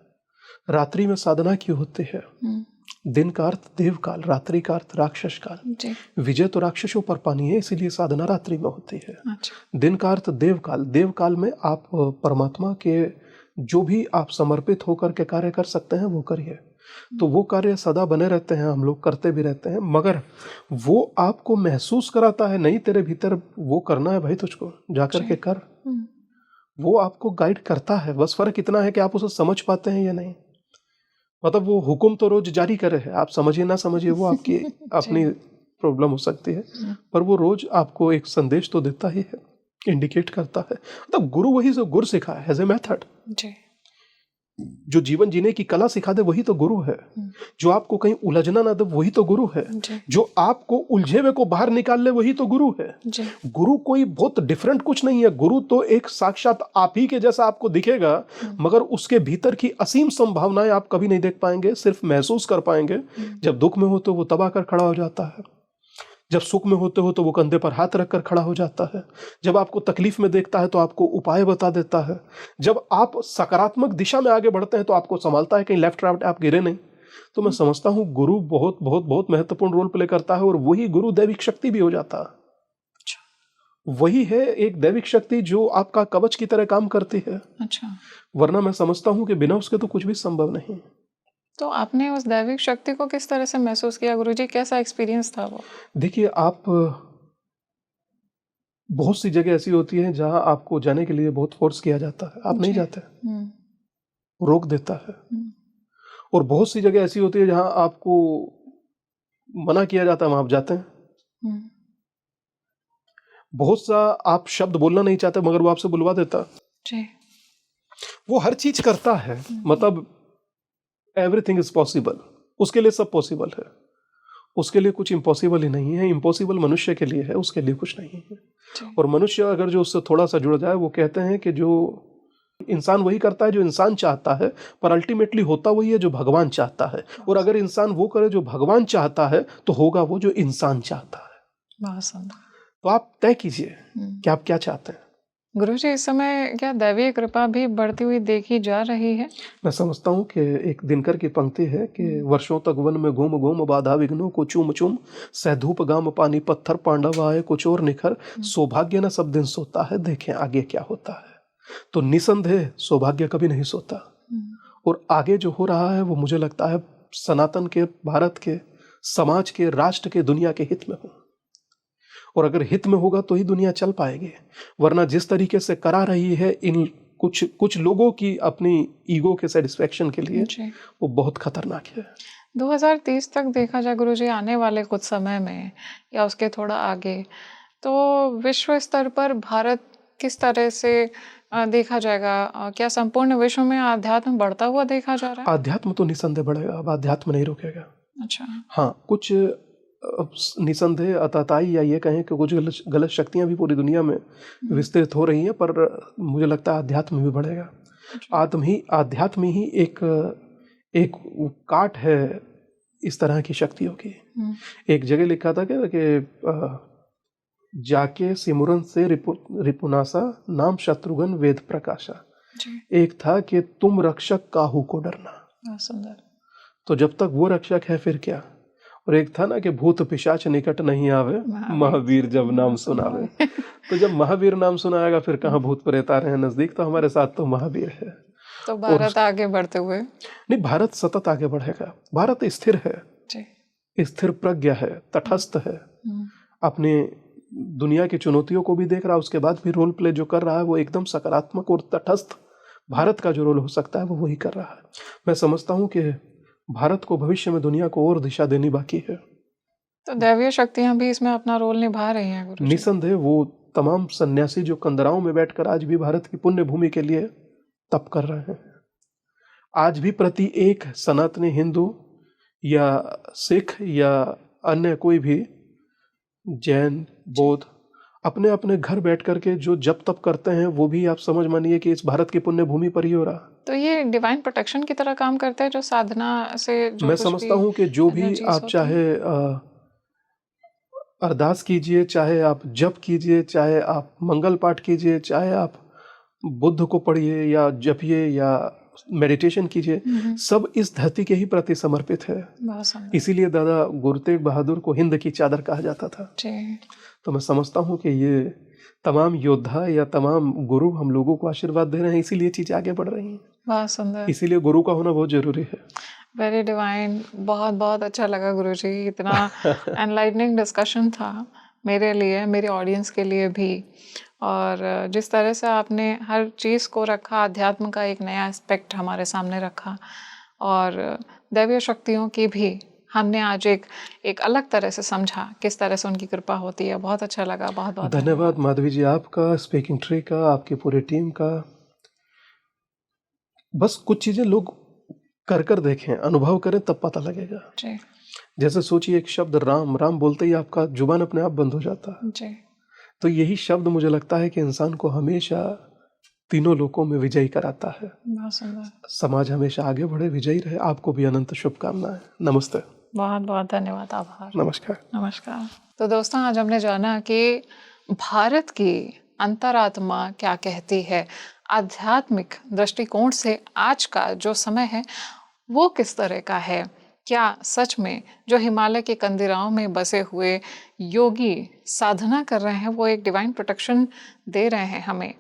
रात्रि में साधना क्यों होती है? दिन का अर्थ देव काल, रात्रि का अर्थ राक्षस काल। विजय तो राक्षसों पर पानी है, इसीलिए साधना रात्रि में होती है। अच्छा। दिन का अर्थ देव काल। देव काल में आप परमात्मा के जो भी आप समर्पित होकर के कार्य कर सकते हैं वो करिए। तो वो कार्य सदा बने रहते हैं, हम लोग करते भी रहते हैं, मगर वो आपको महसूस कराता है, नहीं तेरे भीतर वो करना है भाई, तुझको जाकर के कर। वो आपको गाइड करता है, बस फर्क इतना है कि आप उसे समझ पाते हैं या नहीं। मतलब वो हुक्म तो रोज जारी करे है, आप समझिए ना समझिए वो आपकी अपनी प्रॉब्लम हो सकती है, पर वो रोज आपको एक संदेश तो देता ही है, इंडिकेट करता है। मतलब गुरु वही जो गुर सिखाए एज ए मेथड, जो जीवन जीने की कला सिखा दे वही तो गुरु है। जो आपको कहीं उलझना ना दे वही तो गुरु है। जो आपको उलझे हुए को बाहर निकाल ले वही तो गुरु है। गुरु कोई बहुत डिफरेंट कुछ नहीं है। गुरु तो एक साक्षात आप ही के जैसा आपको दिखेगा, मगर उसके भीतर की असीम संभावनाएं आप कभी नहीं देख पाएंगे, सिर्फ महसूस कर पाएंगे। जब दुख में हो तो वो दबा कर खड़ा हो जाता है, जब सुख में होते हो तो वो कंधे पर हाथ रखकर खड़ा हो जाता है, जब आपको तकलीफ में देखता है तो आपको उपाय बता देता है, जब आप सकारात्मक दिशा में आगे बढ़ते हैं तो आपको संभालता है, कहीं लेफ्ट राइट आप गिरे नहीं। तो मैं समझता हूँ गुरु बहुत बहुत बहुत महत्वपूर्ण रोल प्ले करता है, और वही गुरु दैविक शक्ति भी हो जाता है। वही है एक दैविक शक्ति जो आपका कवच की तरह काम करती है। अच्छा। वरना मैं समझता हूँ कि बिना उसके तो कुछ भी संभव नहीं। तो आपने उस दैविक शक्ति को किस तरह से महसूस किया गुरुजी? कैसा एक्सपीरियंस था वो? देखिए, आप बहुत सी जगह ऐसी होती है जहां आपको जाने के लिए बहुत फोर्स किया जाता है, आप नहीं जाते, रोक देता है। और बहुत सी जगह ऐसी होती है जहां आपको मना किया जाता है, वहां आप जाते हैं। बहुत सा आप शब्द बोलना नहीं चाहते मगर वो आपसे बुलवा देता है। वो हर चीज करता है, मतलब एवरीथिंग इज पॉसिबल, उसके लिए सब पॉसिबल है। उसके लिए कुछ इम्पॉसिबल ही नहीं है। इम्पॉसिबल मनुष्य के लिए है, उसके लिए कुछ नहीं है। और मनुष्य अगर जो उससे थोड़ा सा जुड़ जाए, वो कहते हैं कि जो इंसान वही करता है जो इंसान चाहता है, पर अल्टीमेटली होता वही है जो भगवान चाहता है। और अगर इंसान वो करे जो भगवान चाहता है तो होगा वो जो इंसान चाहता है। तो आप तय कीजिए कि आप क्या चाहते हैं। गुरुजी, इस समय क्या दैवीय कृपा भी बढ़ती हुई देखी जा रही है? मैं समझता हूँ कि एक दिनकर की पंक्ति है कि वर्षों तक वन में घूम घूम बाधा विघ्नों को चूम चूम, सहधूप गाम पानी पत्थर पांडव आए कुछ और निखर, सौभाग्य न सब दिन सोता है, देखें आगे क्या होता है। तो निसंदेह सौभाग्य कभी नहीं सोता, और आगे जो हो रहा है वो मुझे लगता है सनातन के, भारत के, समाज के, राष्ट्र के, दुनिया के हित में हो। और अगर हित में होगा तो ही दुनिया चल पाएगी, वरना जिस तरीके से करा रही है इन कुछ लोगों की अपनी ईगो के सेटिस्फेक्शन के लिए, वो बहुत खतरनाक है। 2030 तक देखा जाए गुरुजी, आने वाले कुछ समय में या उसके थोड़ा आगे, तो विश्व स्तर पर भारत किस तरह से देखा जाएगा? क्या संपूर्ण विश्व में आध्यात्म बढ़ता हुआ देखा जा रहा है? आध्यात्म तो निसंदेह बढ़ेगा, अब आध्यात्म नहीं रुकेगा। अच्छा। हाँ, कुछ निसंदेह अताताई या ये कहें कि कुछ गलत शक्तियां भी पूरी दुनिया में विस्तृत हो रही हैं, पर मुझे लगता है आध्यात्म भी बढ़ेगा। आध्यात्म ही एक काट है इस तरह की शक्तियों की। एक जगह लिखा था कि जाके सिमरन से रिपुनासा नाम शत्रुघ्न वेद प्रकाशा। एक था कि तुम रक्षक काहू को डरना। सुंदर। तो जब तक वो रक्षक है फिर क्या। और एक था ना कि भूत पिशाच निकट नहीं आवे, महावीर जब नाम सुनावे। तो जब महावीर नाम सुनाएगा फिर कहाँ भूत प्रेत आ रहे हैं नजदीक, तो हमारे साथ तो महावीर है। तो भारत आगे बढ़ते हुए, नहीं, भारत सतत आगे बढ़ेगा। भारत स्थिर है, स्थिर प्रज्ञा है, तटस्थ है, अपने दुनिया की चुनौतियों को भी देख रहा है, उसके बाद भी रोल प्ले जो कर रहा है वो एकदम सकारात्मक और तटस्थ भारत का जो रोल हो सकता है वो वही कर रहा है। मैं समझता हूँ कि भारत को भविष्य में दुनिया को और दिशा देनी बाकी है। तो दैवीय शक्तियां भी इसमें अपना रोल निभा रही हैं गुरुजी? निसंदेह वो तमाम सन्यासी जो कंदराओं में बैठकर आज भी भारत की पुण्य भूमि के लिए तप कर रहे हैं, आज भी प्रति एक सनातनी हिंदू या सिख या अन्य कोई भी जैन बौद्ध अपने अपने घर बैठ करके जो जप तप करते हैं, वो भी आप समझ मानिए कि इस भारत की पुण्य भूमि पर ही हो रहा। तो ये डिवाइन प्रोटेक्शन की तरह काम करता है, जो साधना से जो मैं समझता हूँ कि जो भी आप चाहे अरदास कीजिए, चाहे आप जप कीजिए, चाहे आप मंगल पाठ कीजिए, चाहे आप बुद्ध को पढ़िए या जपिए या मेडिटेशन कीजिए, सब इस धरती के ही प्रति समर्पित है। इसीलिए दादा गुरु तेग बहादुर को हिंद की चादर कहा जाता था। तो मैं समझता हूँ कि ये तमाम योद्धा या तमाम गुरु हम लोगों को आशीर्वाद दे रहे हैं, इसीलिए चीजें आगे बढ़ रही हैं। बहुत सुंदर। इसीलिए गुरु का होना बहुत जरूरी है। Very divine. बहुत बहुत अच्छा लगा गुरुजी, इतना एनलाइटनिंग डिस्कशन था मेरे लिए, मेरे ऑडियंस के लिए भी। और जिस तरह से आपने हर चीज़ को रखा, अध्यात्म का एक नया एस्पेक्ट हमारे सामने रखा, और दैवीय शक्तियों की भी हमने आज एक अलग तरह से समझा किस तरह से उनकी कृपा होती है। बहुत अच्छा लगा। बहुत बहुत धन्यवाद माधवी जी, आपका, स्पीकिंग ट्री का, आपकी पूरी टीम का। बस कुछ चीज़ें लोग कर देखें, अनुभव करें, तब पता लगेगा जी। जैसे सोचिए एक शब्द राम, राम बोलते ही आपका जुबान अपने आप बंद हो जाता है जी। तो यही शब्द मुझे लगता है कि इंसान को हमेशा तीनों लोकों में विजयी कराता है। समाज हमेशा आगे बढ़े, विजयी रहे। आपको भी अनंत शुभकामनाएं। नमस्ते। बहुत बहुत धन्यवाद, आभार। नमस्कार। नमस्कार। तो दोस्तों, आज हमने जाना कि भारत की अंतरात्मा क्या कहती है, आध्यात्मिक दृष्टिकोण से आज का जो समय है वो किस तरह का है। क्या सच में जो हिमालय के कंदराओं में बसे हुए योगी साधना कर रहे हैं वो एक डिवाइन प्रोटेक्शन दे रहे हैं हमें,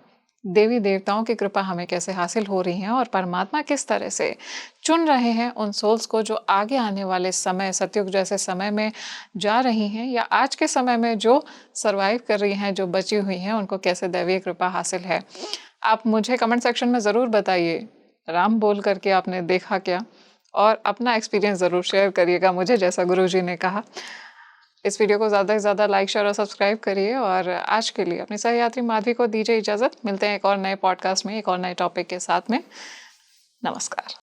देवी देवताओं की कृपा हमें कैसे हासिल हो रही है, और परमात्मा किस तरह से चुन रहे हैं उन सोल्स को जो आगे आने वाले समय, सतयुग जैसे समय में जा रही हैं, या आज के समय में जो सरवाइव कर रही हैं, जो बची हुई हैं, उनको कैसे दैवीय कृपा हासिल है। आप मुझे कमेंट सेक्शन में ज़रूर बताइए, राम बोल करके आपने देखा क्या, और अपना एक्सपीरियंस ज़रूर शेयर करिएगा मुझे, जैसा गुरुजी ने कहा। इस वीडियो को ज़्यादा से ज़्यादा लाइक, शेयर और सब्सक्राइब करिए। और आज के लिए अपनी सहयात्री माधवी को दीजिए इजाज़त। मिलते हैं एक और नए पॉडकास्ट में, एक और नए टॉपिक के साथ में। नमस्कार।